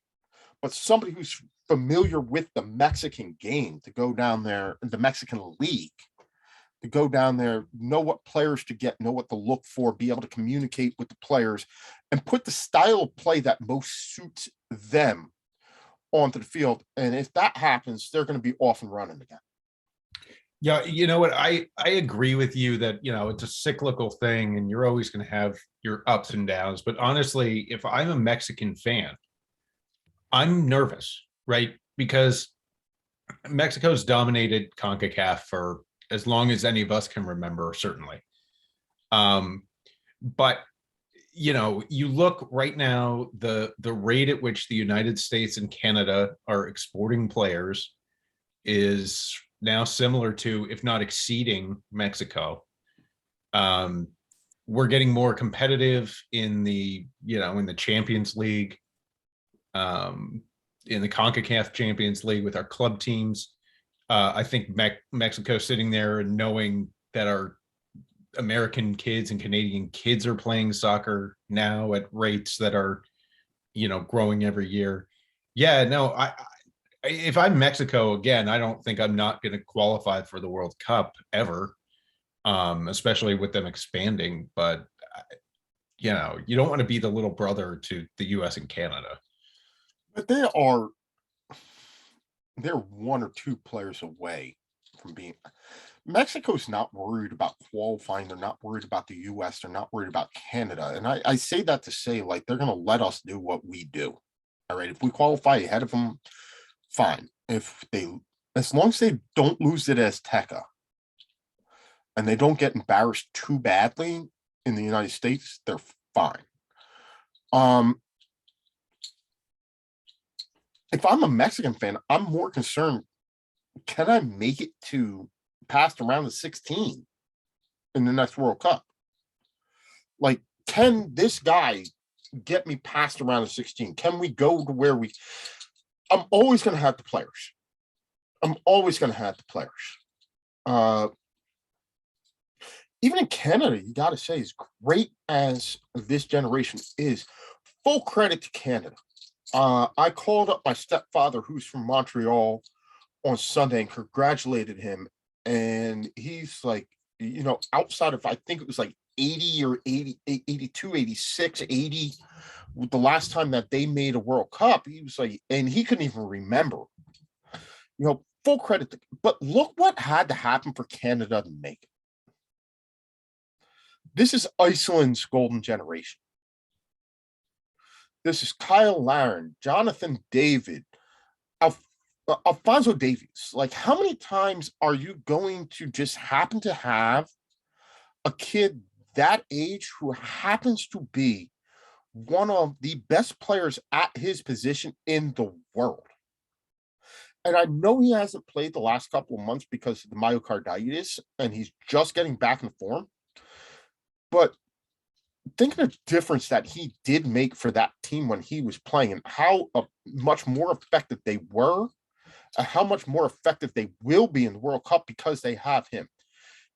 but somebody who's familiar with the Mexican game to go down there, the Mexican league, to go down there, know what players to get, know what to look for, be able to communicate with the players, and put the style of play that most suits them onto the field. And if that happens, they're going to be off and running again. Yeah, you know what? I agree with you that, you know, it's a cyclical thing and you're always going to have your ups and downs. But honestly, if I'm a Mexican fan, I'm nervous, right? Because Mexico's dominated CONCACAF for as long as any of us can remember, certainly. But you know, you look right now, the rate at which the United States and Canada are exporting players is now similar to, if not exceeding, Mexico. We're getting more competitive in the, you know, in the Champions League, in the CONCACAF Champions League with our club teams. I think Mexico sitting there and knowing that our American kids and Canadian kids are playing soccer now at rates that are, you know, growing every year. Yeah, no, if I'm Mexico again, I don't think I'm not going to qualify for the World Cup ever, especially with them expanding. But you know, you don't want to be the little brother to the U.S. and Canada. But they're one or two players away from being. Mexico's not worried about qualifying. They're not worried about the U.S. They're not worried about Canada. And I say that to say, like, they're going to let us do what we do. All right. If we qualify ahead of them, fine. As long as they don't lose it as Azteca and they don't get embarrassed too badly in the United States, they're fine. If I'm a Mexican fan, I'm more concerned, can I make it to past around the 16 in the next World Cup? Like, can this guy get me past around the 16? Can we go to where I'm always going to have the players. Even in Canada, you got to say, as great as this generation is, full credit to Canada. I called up my stepfather, who's from Montreal, on Sunday and congratulated him. And he's like, you know, outside of, I think it was like 80 or 80, 82, 86, 80, the last time that they made a World Cup, he was like, and he couldn't even remember. You know, full credit. But look what had to happen for Canada to make it. This is Iceland's golden generation. This is Kyle Larin, Jonathan David, Alphonso Davies. Like, how many times are you going to just happen to have a kid that age who happens to be one of the best players at his position in the world? And I know he hasn't played the last couple of months because of the myocarditis, and he's just getting back in form. But think of the difference that he did make for that team when he was playing, and how much more effective they were, and how much more effective they will be in the World Cup because they have him.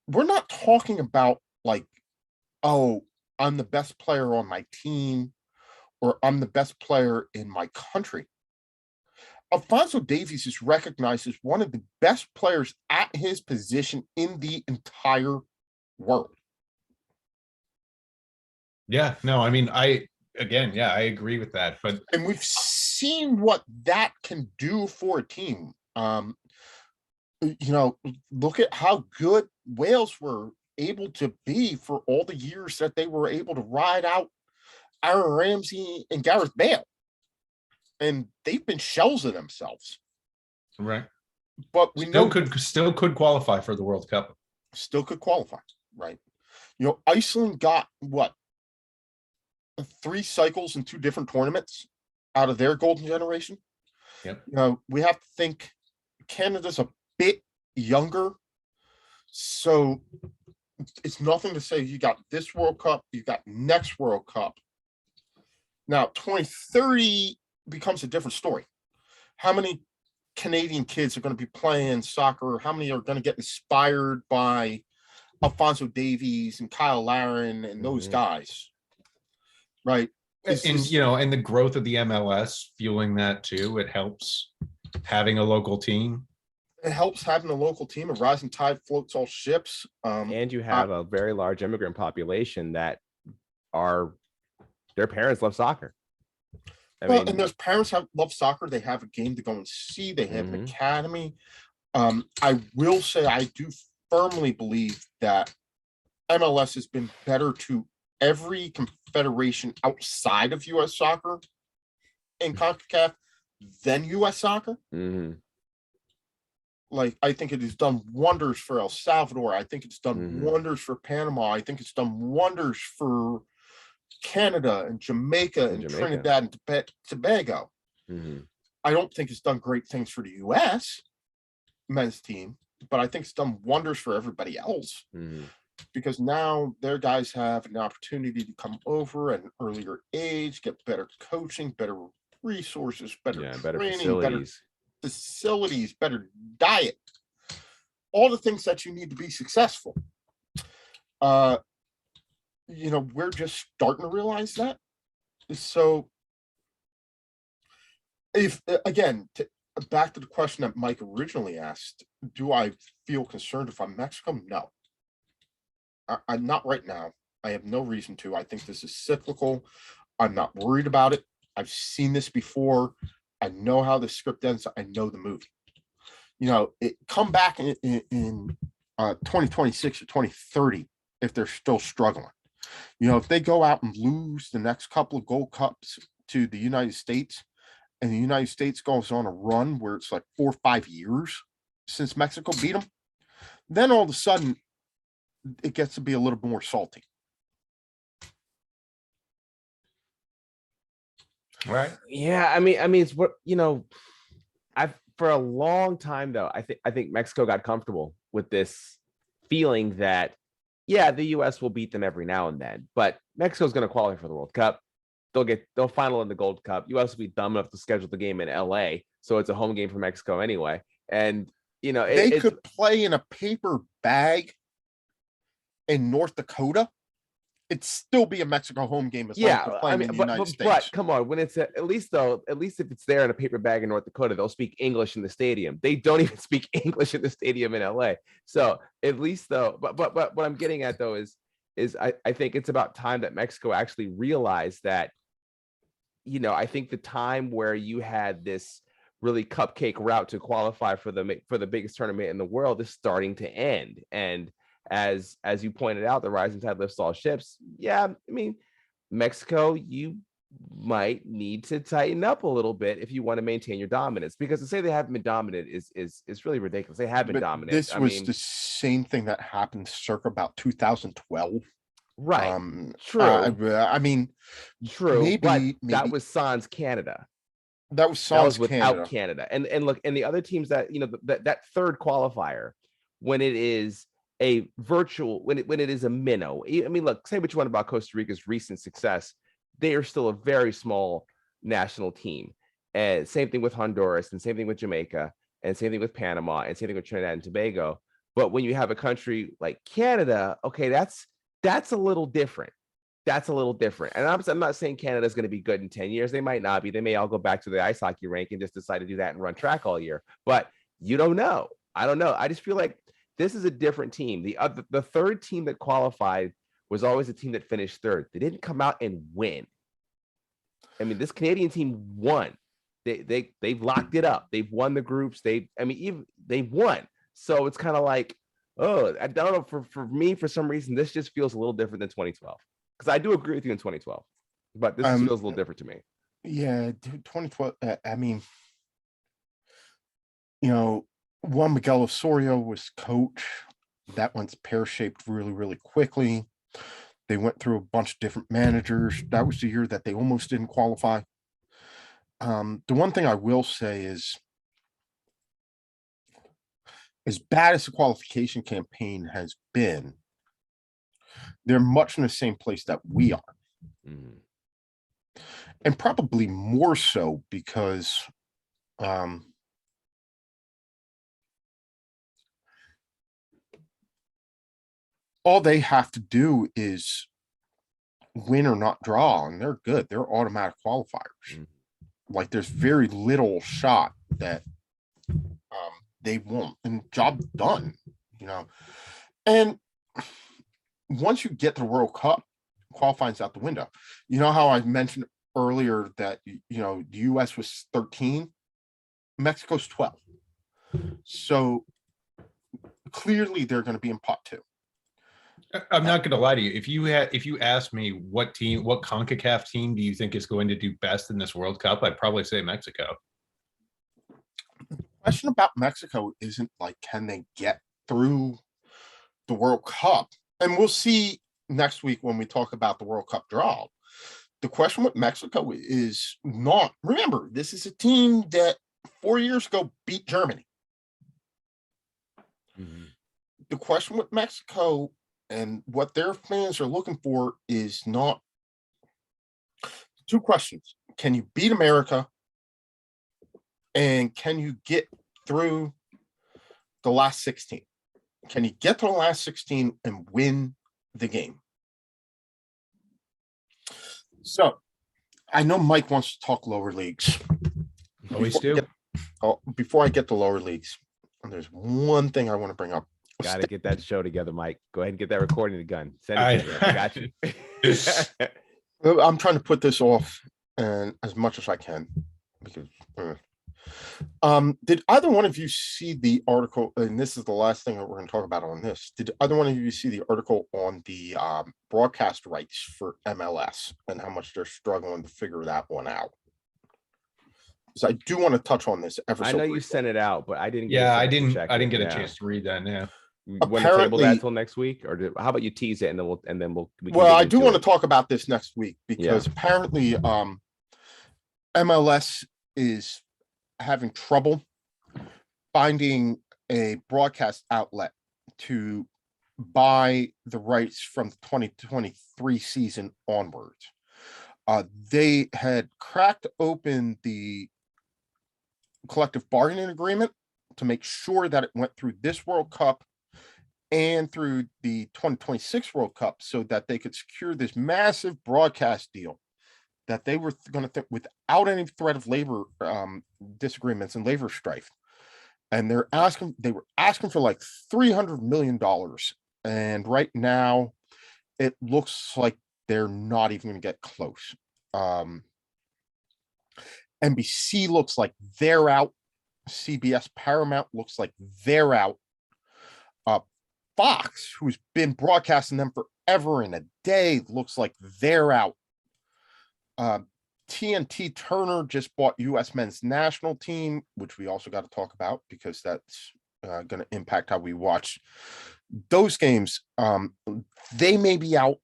We're not talking about like, oh, I'm the best player on my team or I'm the best player in my country. Alphonso Davies is recognized as one of the best players at his position in the entire world. Yeah, no, I mean, I agree with that. And we've seen what that can do for a team. You know, look at how good Wales were able to be for all the years that they were able to ride out Aaron Ramsey and Gareth Bale. And they've been shells of themselves. Right. But we still could qualify for the World Cup. Still could qualify, right? You know, Iceland got what? 3 cycles in 2 different tournaments out of their golden generation. Yep. You know, we have to think Canada's a bit younger. So it's nothing to say you got this World Cup, you got next World Cup. Now, 2030 becomes a different story. How many Canadian kids are going to be playing soccer? How many are going to get inspired by Alphonso Davies and Kyle Larin and those guys? Right. And the growth of the MLS fueling that too. It helps having a local team. It helps having a local team. A rising tide floats all ships. And you have a very large immigrant population that their parents love soccer. And those parents love soccer. They have a game to go and see. They have an academy. I will say I do firmly believe that MLS has been better to every confederation outside of U.S. soccer in CONCACAF than U.S. soccer. Like, I think it has done wonders for El Salvador. I think it's done wonders for Panama. I think it's done wonders for Canada and Jamaica and Trinidad and Tobago. I don't think it's done great things for the U.S. men's team, but I think it's done wonders for everybody else. Because now their guys have an opportunity to come over at an earlier age, get better coaching, better resources, better training, better facilities, better diet, all the things that you need to be successful. We're just starting to realize that. So if, again, back to the question that Mike originally asked, do I feel concerned if I'm Mexico? No. I'm not right now. I have no reason to. I think this is cyclical. I'm not worried about it. I've seen this before. I know how the script ends. I know the movie. It come back in 2026 or 2030 if they're still struggling. If they go out and lose the next couple of Gold Cups to the United States, and the United States goes on a run where it's like 4 or 5 years since Mexico beat them, then all of a sudden it gets to be a little bit more salty. Right. Yeah. I mean, it's what, for a long time though, I think Mexico got comfortable with this feeling that, yeah, the US will beat them every now and then, but Mexico's going to qualify for the World Cup. They'll final in the Gold Cup. US will be dumb enough to schedule the game in LA. So it's a home game for Mexico anyway. And, they could play in a paper bag in North Dakota. It'd still be a Mexico home game as long as they're playing in the United States. But come on, when it's at least if it's there in a paper bag in North Dakota, they'll speak English in the stadium. They don't even speak English in the stadium in LA. So at least though, but what I'm getting at though is I think it's about time that Mexico actually realized that, I think the time where you had this really cupcake route to qualify for the biggest tournament in the world is starting to end. And as you pointed out, the rising tide lifts all ships. Yeah, I mean, Mexico, you might need to tighten up a little bit if you want to maintain your dominance, because to say they haven't been dominant is really ridiculous. They have been dominant. This was the same thing that happened circa about 2012. Right. True. I mean, true. Maybe that was Sans Canada. That was Sans without Canada. And look, and the other teams that that third qualifier, when it is a virtual, when it is a minnow. I mean, look, say what you want about Costa Rica's recent success, they are still a very small national team. And same thing with Honduras, and same thing with Jamaica, and same thing with Panama, and same thing with Trinidad and Tobago. But when you have a country like Canada, okay, that's a little different. That's a little different. And I'm not saying Canada is going to be good in 10 years. They might not be. They may all go back to the ice hockey rink and just decide to do that and run track all year. But you don't know. I don't know. I just feel like this is a different team. The third team that qualified was always a team that finished third. They didn't come out and win. I mean, this Canadian team won. They've locked it up. They've won the groups. They've won. So it's kind of like, oh, I don't know. For me, for some reason, this just feels a little different than 2012. Because I do agree with you in 2012, but this feels a little different to me. Yeah, 2012. I mean, Juan Miguel Osorio was coach. That went pear-shaped really, really quickly. They went through a bunch of different managers. That was the year that they almost didn't qualify. The one thing I will say is, as bad as the qualification campaign has been, they're much in the same place that we are. And probably more so because all they have to do is win or not draw, and they're good. They're automatic qualifiers. Like there's very little shot that they won't, and job done, you know. And once you get to the World Cup, qualifying's out the window. You know how I mentioned earlier that the US was 13, Mexico's 12. So clearly they're going to be in pot 2. I'm not going to lie to you. If you asked me what CONCACAF team do you think is going to do best in this World Cup, I'd probably say Mexico. The question about Mexico isn't like, can they get through the World Cup? And we'll see next week when we talk about the World Cup draw. The question with Mexico is not, remember, this is a team that 4 years ago beat Germany. Mhm. The question with Mexico and what their fans are looking for is not 2 questions. Can you beat America? And can you get through the last 16? Can you get to the last 16 and win the game? So I know Mike wants to talk lower leagues. Always do. Before I get to lower leagues, there's one thing I want to bring up. Got to get that show together, Mike. Go ahead and get that recording gun. Send it to me. I got you. I'm trying to put this off and as much as I can because did either one of you see the article? And this is the last thing that we're going to talk about on this. Did either one of you see the article on the broadcast rights for MLS and how much they're struggling to figure that one out? Because I do want to touch on this. I know you sent it out, but I didn't. Yeah, I didn't get a chance to read that. Yeah. You want to table that till next week, or how about you tease it and then we'll. Well, I do want to talk about this next week because apparently MLS is having trouble finding a broadcast outlet to buy the rights from the 2023 season onwards. They had cracked open the collective bargaining agreement to make sure that it went through this World Cup and through the 2026 World Cup so that they could secure this massive broadcast deal that they were going to without any threat of labor disagreements and labor strife. And they were asking for like $300 million. And right now it looks like they're not even going to get close. NBC looks like they're out. CBS Paramount looks like they're out. Fox, who's been broadcasting them forever and a day, looks like they're out. TNT Turner just bought U.S. men's national team, which we also got to talk about because that's going to impact how we watch those games. They may be out.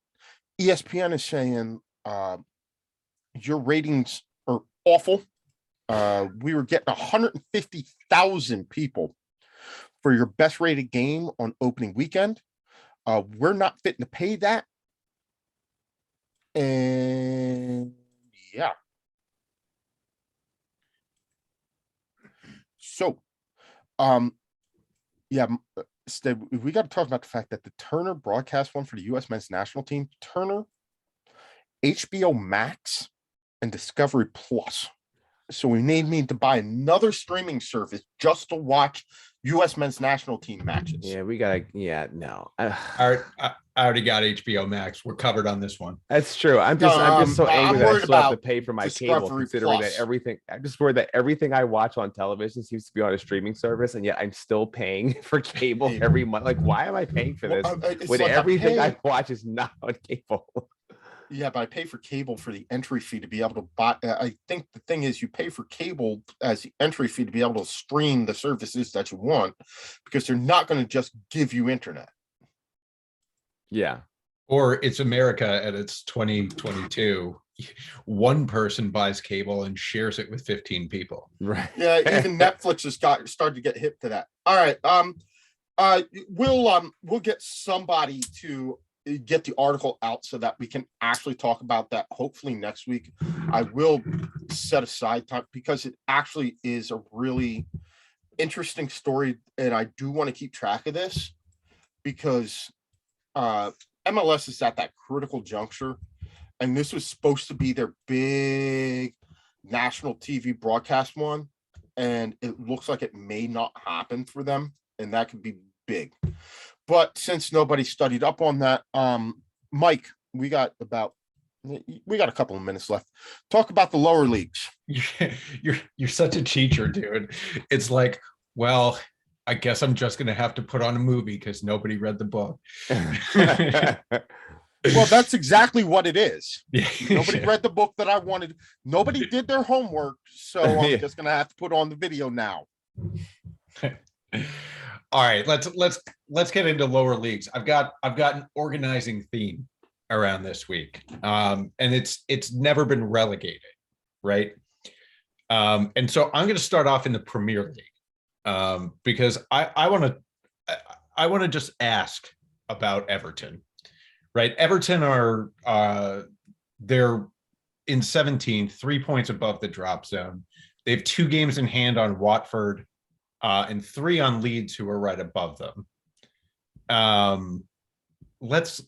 ESPN is saying your ratings are awful. We were getting 150,000 people for your best rated game on opening weekend. We're not fitting to pay that. And yeah. So, Stead, we got to talk about the fact that the Turner broadcast one for the U.S. men's national team, Turner, HBO Max, and Discovery Plus. So we need to buy another streaming service just to watch U.S. men's national team matches. Yeah, we gotta. Yeah, no. I already got HBO Max. We're covered on this one. That's true. I'm just so angry that I still have to pay for my cable, Discovery considering Plus. that everything. I'm just worried that everything I watch on television seems to be on a streaming service, and yet I'm still paying for cable every month. Like, why am I paying for this when like everything I watch is not on cable? Yeah, but I pay for cable for the entry fee to be able to buy. I think the thing is you pay for cable as the entry fee to be able to stream the services that you want because they're not going to just give you internet. Yeah. Or it's America and it's 2022. One person buys cable and shares it with 15 people. Right. Yeah, even Netflix has started to get hip to that. All right. We'll get somebody to get the article out so that we can actually talk about that hopefully next week. I will set aside time because it actually is a really interesting story and I do want to keep track of this because MLS is at that critical juncture and this was supposed to be their big national TV broadcast one, and it looks like it may not happen for them, and that could be big. But since nobody studied up on that, Mike, we got a couple of minutes left. Talk about the lower leagues. You're such a teacher, dude. It's like, well, I guess I'm just gonna have to put on a movie because nobody read the book. Well, that's exactly what it is. Yeah. Nobody read the book that I wanted. Nobody did their homework, so I'm just gonna have to put on the video now. All right, let's get into lower leagues. I've got an organizing theme around this week, and it's never been relegated, right? And so I'm going to start off in the Premier League, because I want to just ask about Everton, right? Everton are they're in 17th, 3 points above the drop zone. They have 2 games in hand on Watford, and 3 on Leeds, who are right above them. Let's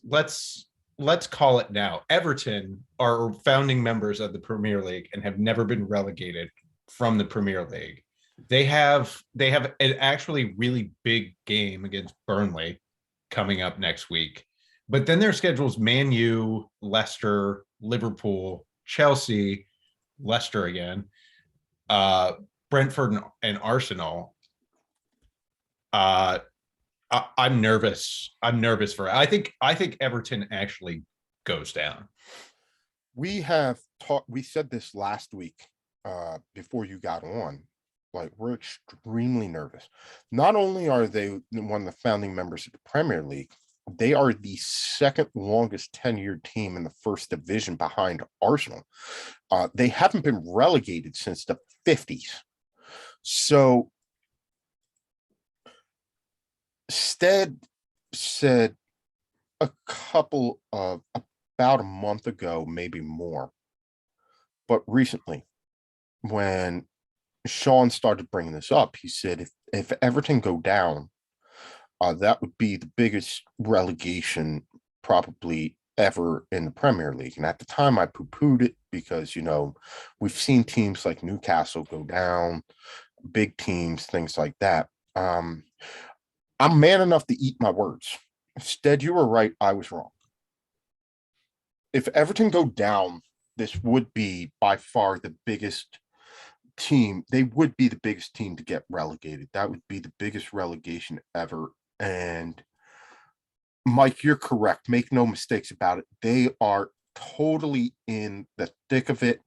call it now. Everton are founding members of the Premier League and have never been relegated from the Premier League. They have an actually really big game against Burnley coming up next week. But then their schedule's Man U, Leicester, Liverpool, Chelsea, Leicester again, Brentford, and Arsenal. I'm nervous. For it. I think Everton actually goes down. We said this last week, before you got on. Like, we're extremely nervous. Not only are they one of the founding members of the Premier League, they are the second longest tenured team in the first division behind Arsenal. They haven't been relegated since the 50s. So Stead said about a month ago, maybe more, but recently, when Sean started bringing this up, he said if Everton go down, that would be the biggest relegation probably ever in the Premier League. And at the time, I poo-pooed it because, we've seen teams like Newcastle go down, big teams, things like that. I'm man enough to eat my words. Stead, you were right. I was wrong. If Everton go down, this would be by far the biggest team. They would be the biggest team to get relegated. That would be the biggest relegation ever. And Mike, you're correct. Make no mistakes about it. They are totally in the thick of it.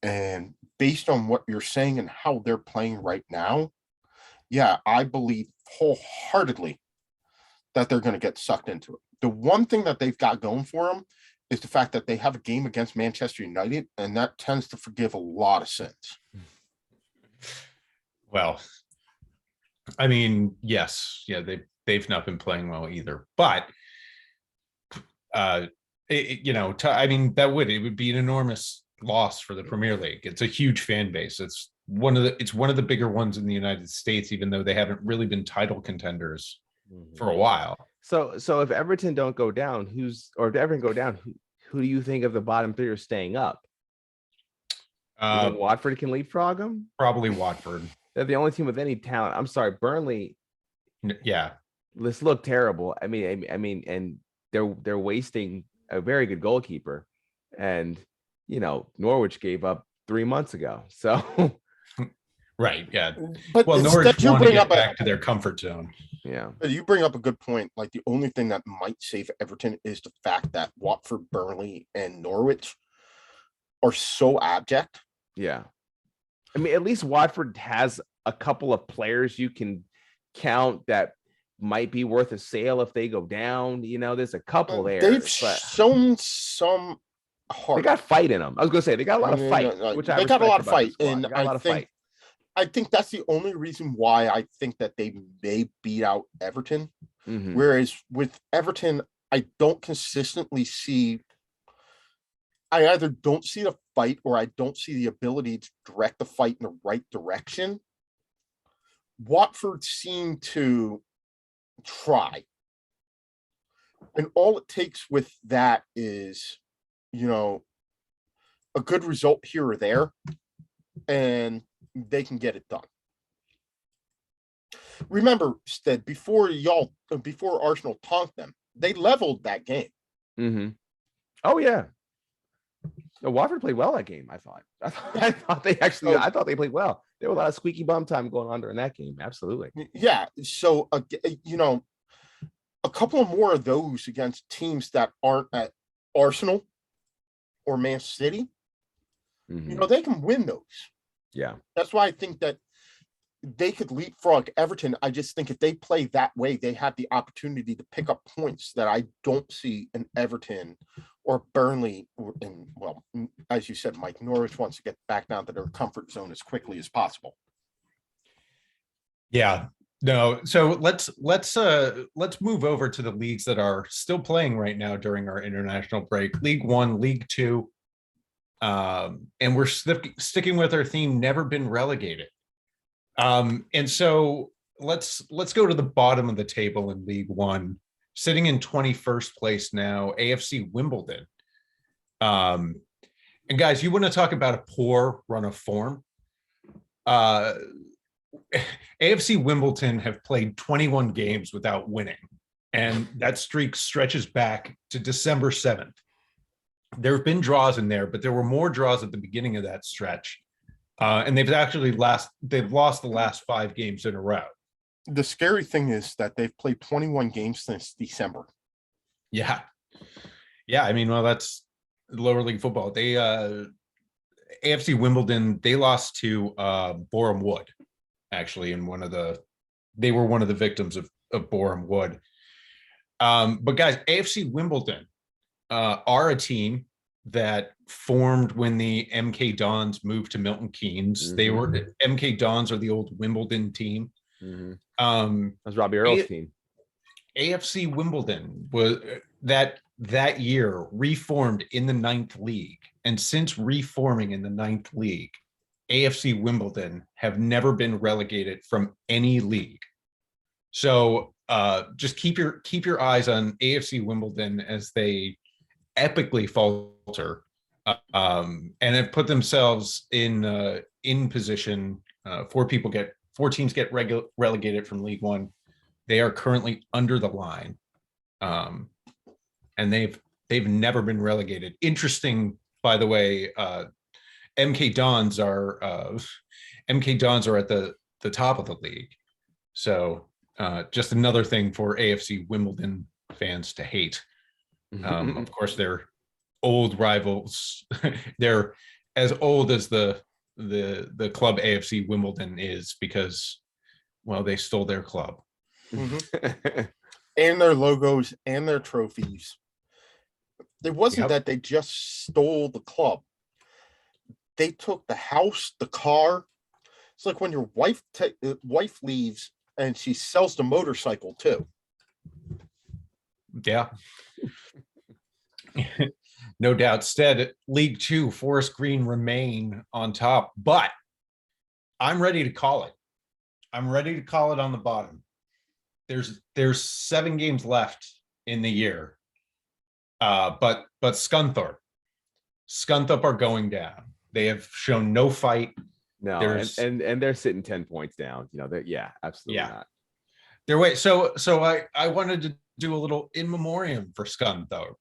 And based on what you're saying and how they're playing right now, yeah, I believe wholeheartedly that they're going to get sucked into it. The one thing that they've got going for them is the fact that they have a game against Manchester United, and that tends to forgive a lot of sins. Well, I mean, yes, yeah, they've not been playing well either, but it would be an enormous loss for the Premier League. It's a huge fan base. It's one of the bigger ones in the United States, even though they haven't really been title contenders for a while. So if Everton don't go down, if Everton go down, who do you think of the bottom 3 are staying up? Watford can leapfrog them? Probably Watford. They're the only team with any talent. I'm sorry, Burnley. Yeah, this look terrible. I mean, and they're wasting a very good goalkeeper, and Norwich gave up 3 months ago. So. Right. Yeah. But Norwich want to get back to their comfort zone. Yeah. You bring up a good point. Like, the only thing that might save Everton is the fact that Watford, Burnley, and Norwich are so abject. Yeah. I mean, at least Watford has a couple of players you can count that might be worth a sale if they go down. There's a couple there. They've shown some heart. They got fight in them. I was going to say they got a lot of fight. They got a lot of fight, and I think that's the only reason why I think that they may beat out Everton. Mm-hmm. Whereas with Everton, I don't consistently see. I either don't see the fight or I don't see the ability to direct the fight in the right direction. Watford seemed to try. And all it takes with that is, you know, a good result here or there, and they can get it done. Remember, Stead, before Arsenal tanked them, they leveled that game. Mm-hmm. Oh yeah. No, Watford played well that game. I thought I thought they played well. There were a lot of squeaky bum time going on during that game. Absolutely. Yeah. So, you know, a couple of more of those against teams that aren't at Arsenal or Man City, Mm-hmm. you know, they can win those. Yeah. That's why I think that they could leapfrog Everton. I just think if they play that way, they have the opportunity to pick up points that I don't see in Everton or Burnley. Well, as you said, Mike, Norwich wants to get back down to their comfort zone as quickly as possible. Yeah. No. So let's move over to the leagues that are still playing right now during our international break. League One, League Two. And we're sticking with our theme, never been relegated. And so let's go to the bottom of the table in League One, sitting in 21st place now, AFC Wimbledon. And guys, you want to talk about a poor run of form? AFC Wimbledon have played 21 games without winning, and that streak stretches back to December 7th. There have been draws in there, but there were more draws at the beginning of that stretch. And they've lost the last 5 games in a row. The scary thing is that they've played 21 games since December. Yeah. Yeah. I mean, well, that's lower league football. They AFC Wimbledon, they lost to Boreham Wood, actually, in they were one of the victims of Boreham Wood. But guys, AFC Wimbledon are a team that formed when the MK Dons moved to Milton Keynes. Mm-hmm. They were MK Dons are the old Wimbledon team. Mm-hmm. That's Robbie Earle's team. AFC Wimbledon was that year reformed in the 9th league, and since reforming in the 9th league, AFC Wimbledon have never been relegated from any league. So just keep your eyes on AFC Wimbledon as they epically falter, and have put themselves in position. 4 teams get relegated from League One. They are currently under the line, and they've never been relegated. Interesting, by the way. MK Dons are at the top of the league. So just another thing for AFC Wimbledon fans to hate. Of course, they're old rivals. They're as old as the club AFC Wimbledon is, because, well, they stole their club. Mm-hmm. And their logos and their trophies. It wasn't that they just stole the club. They took the house, the car. It's like when your wife leaves and she sells the motorcycle too. Yeah. No doubt. Stead, League Two, Forest Green remain on top, but I'm ready to call it. I'm ready to call it on the bottom. There's 7 games left in the year. But Scunthorpe are going down. They have shown no fight. No, and they're sitting 10 points down. You know, absolutely not. They're wait. So I wanted to do a little in memoriam for Scunthorpe.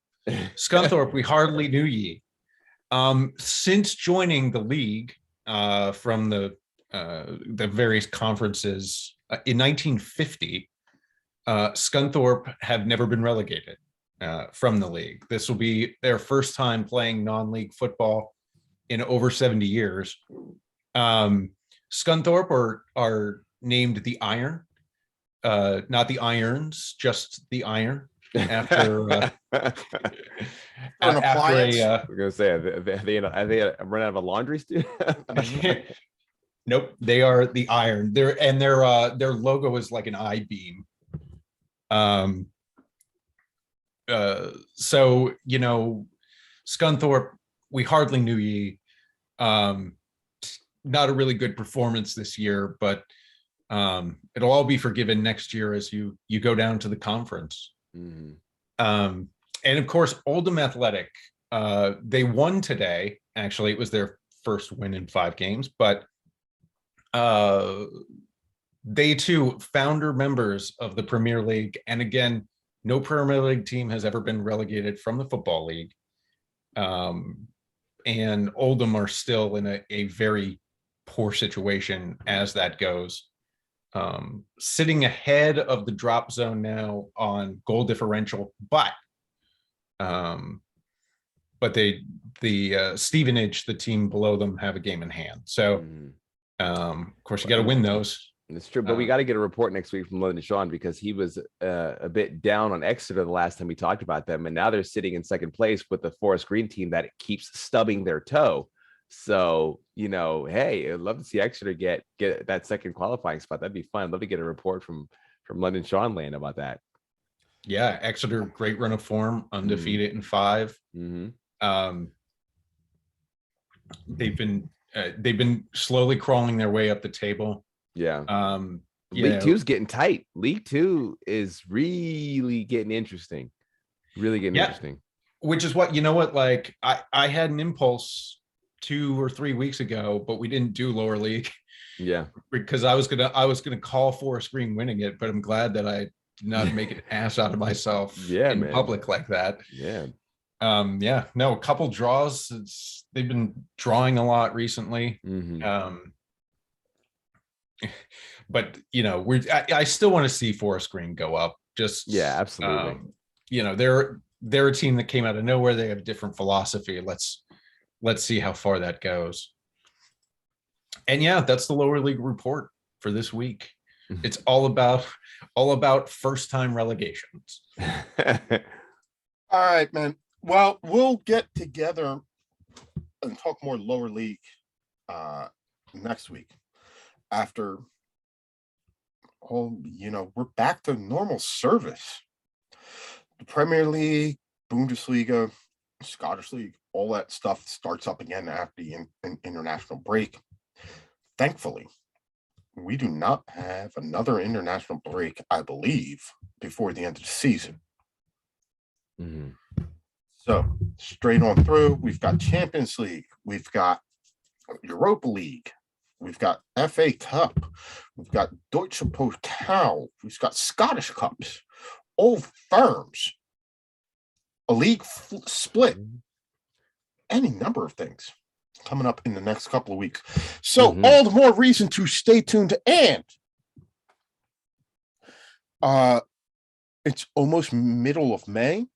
Scunthorpe, we hardly knew ye. Since joining the league from the various conferences in 1950, Scunthorpe have never been relegated from the league. This will be their first time playing non-league football in over 70 years. Scunthorpe are named the Iron, not the Irons, just the Iron. After An appliance. I was gonna say, have they run out of a laundry studio? Nope, they are the Iron. Their logo is like an I-beam. So, you know, Scunthorpe, we hardly knew ye. Not a really good performance this year, but it'll all be forgiven next year as you go down to the conference. Mm-hmm. And of course, Oldham Athletic, They won today. Actually, it was their first win in 5 games, but they too, founder members of the Premier League. And again, no Premier League team has ever been relegated from the Football League. And Oldham are still in a very poor situation as that goes. Sitting ahead of the drop zone now on goal differential, but the Stevenage, the team below them, have a game in hand. So, of course, you got to win those. It's true, but we got to get a report next week from London Sean, because he was a bit down on Exeter the last time we talked about them, and now they're sitting in second place with the Forest Green team that keeps stubbing their toe. So, hey, I'd love to see Exeter get that second qualifying spot. That'd be fun. I'd love to get a report from London Sean Land about that. Yeah, Exeter, great run of form, undefeated in 5. They've been slowly crawling their way up the table. Yeah. League 2 is getting tight. League 2 is really getting interesting. Really getting interesting. Which is what, like I had an impulse 2 or 3 weeks ago, but we didn't do lower league. Yeah. Because I was gonna call Forest Green winning it, but I'm glad that I did not make an ass out of myself in public like that. Yeah. No, a couple draws. They've been drawing a lot recently. But I still want to see Forest Green go up. Just absolutely. They're a team that came out of nowhere. They have a different philosophy. Let's see how far that goes. And that's the lower league report for this week. It's all about first time relegations. All right, man. Well, we'll get together and talk more lower league next week. After we're back to normal service. The Premier League, Bundesliga, Scottish League, all that stuff starts up again after the international break. Thankfully, we do not have another international break, I believe, before the end of the season. So straight on through, we've got Champions League, we've got Europa League, we've got FA Cup, we've got Deutsche Pokal, we've got Scottish Cups, Old Firms, a league split, any number of things coming up in the next couple of weeks. So all the more reason to stay tuned. And it's almost middle of May,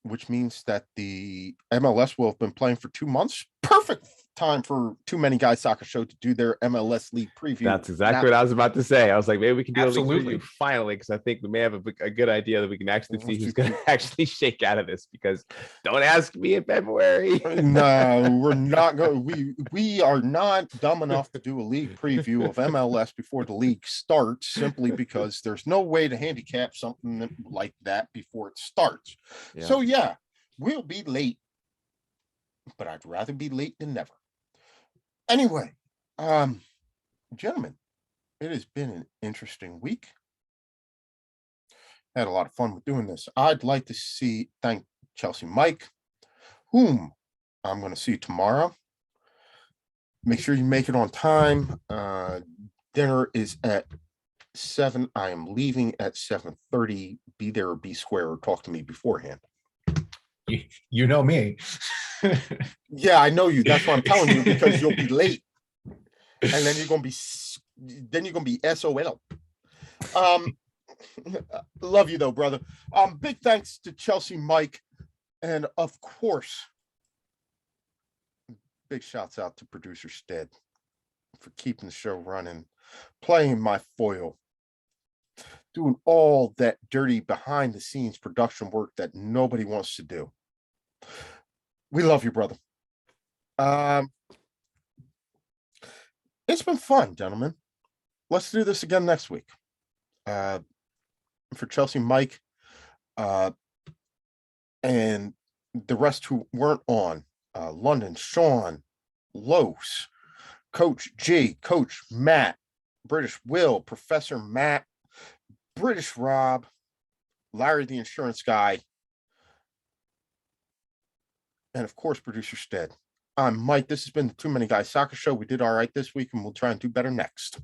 which means that the MLS will have been playing for 2 months. Perfect time for Too Many Guys Soccer Show to do their MLS League preview. That's exactly what I was about to say. I was like, maybe we can do a league preview finally, because I think we may have a good idea that we can actually see who's going to actually shake out of this. Because don't ask me in February. No, we're not going. We are not dumb enough to do a league preview of MLS before the league starts, simply because there's no way to handicap something like that before it starts. Yeah. So we'll be late, but I'd rather be late than never. Anyway, gentlemen, it has been an interesting week. Had a lot of fun with doing this. I'd like to thank Cheslea Mike, whom I'm going to see tomorrow. Make sure you make it on time. Dinner is at 7. I am leaving at 7:30. Be there or be square, or talk to me beforehand. You know me. Yeah, I know you. That's why I'm telling you, because you'll be late, and then you're gonna be SOL. Love you though, brother. Big thanks to Cheslea Mike, and of course, big shouts out to producer Stead for keeping the show running, playing my foil, doing all that dirty behind the scenes production work that nobody wants to do. We love you, brother. It's been fun, gentlemen. Let's do this again next week. For Cheslea Mike, and the rest who weren't on, London, Sean, Los, Coach G, Coach Matt, British Will, Professor Matt, British Rob, Larry the insurance guy, And of course, producer Stead. I'm Mike. This has been the Too Many Guys Soccer Show. We did all right this week, and we'll try and do better next.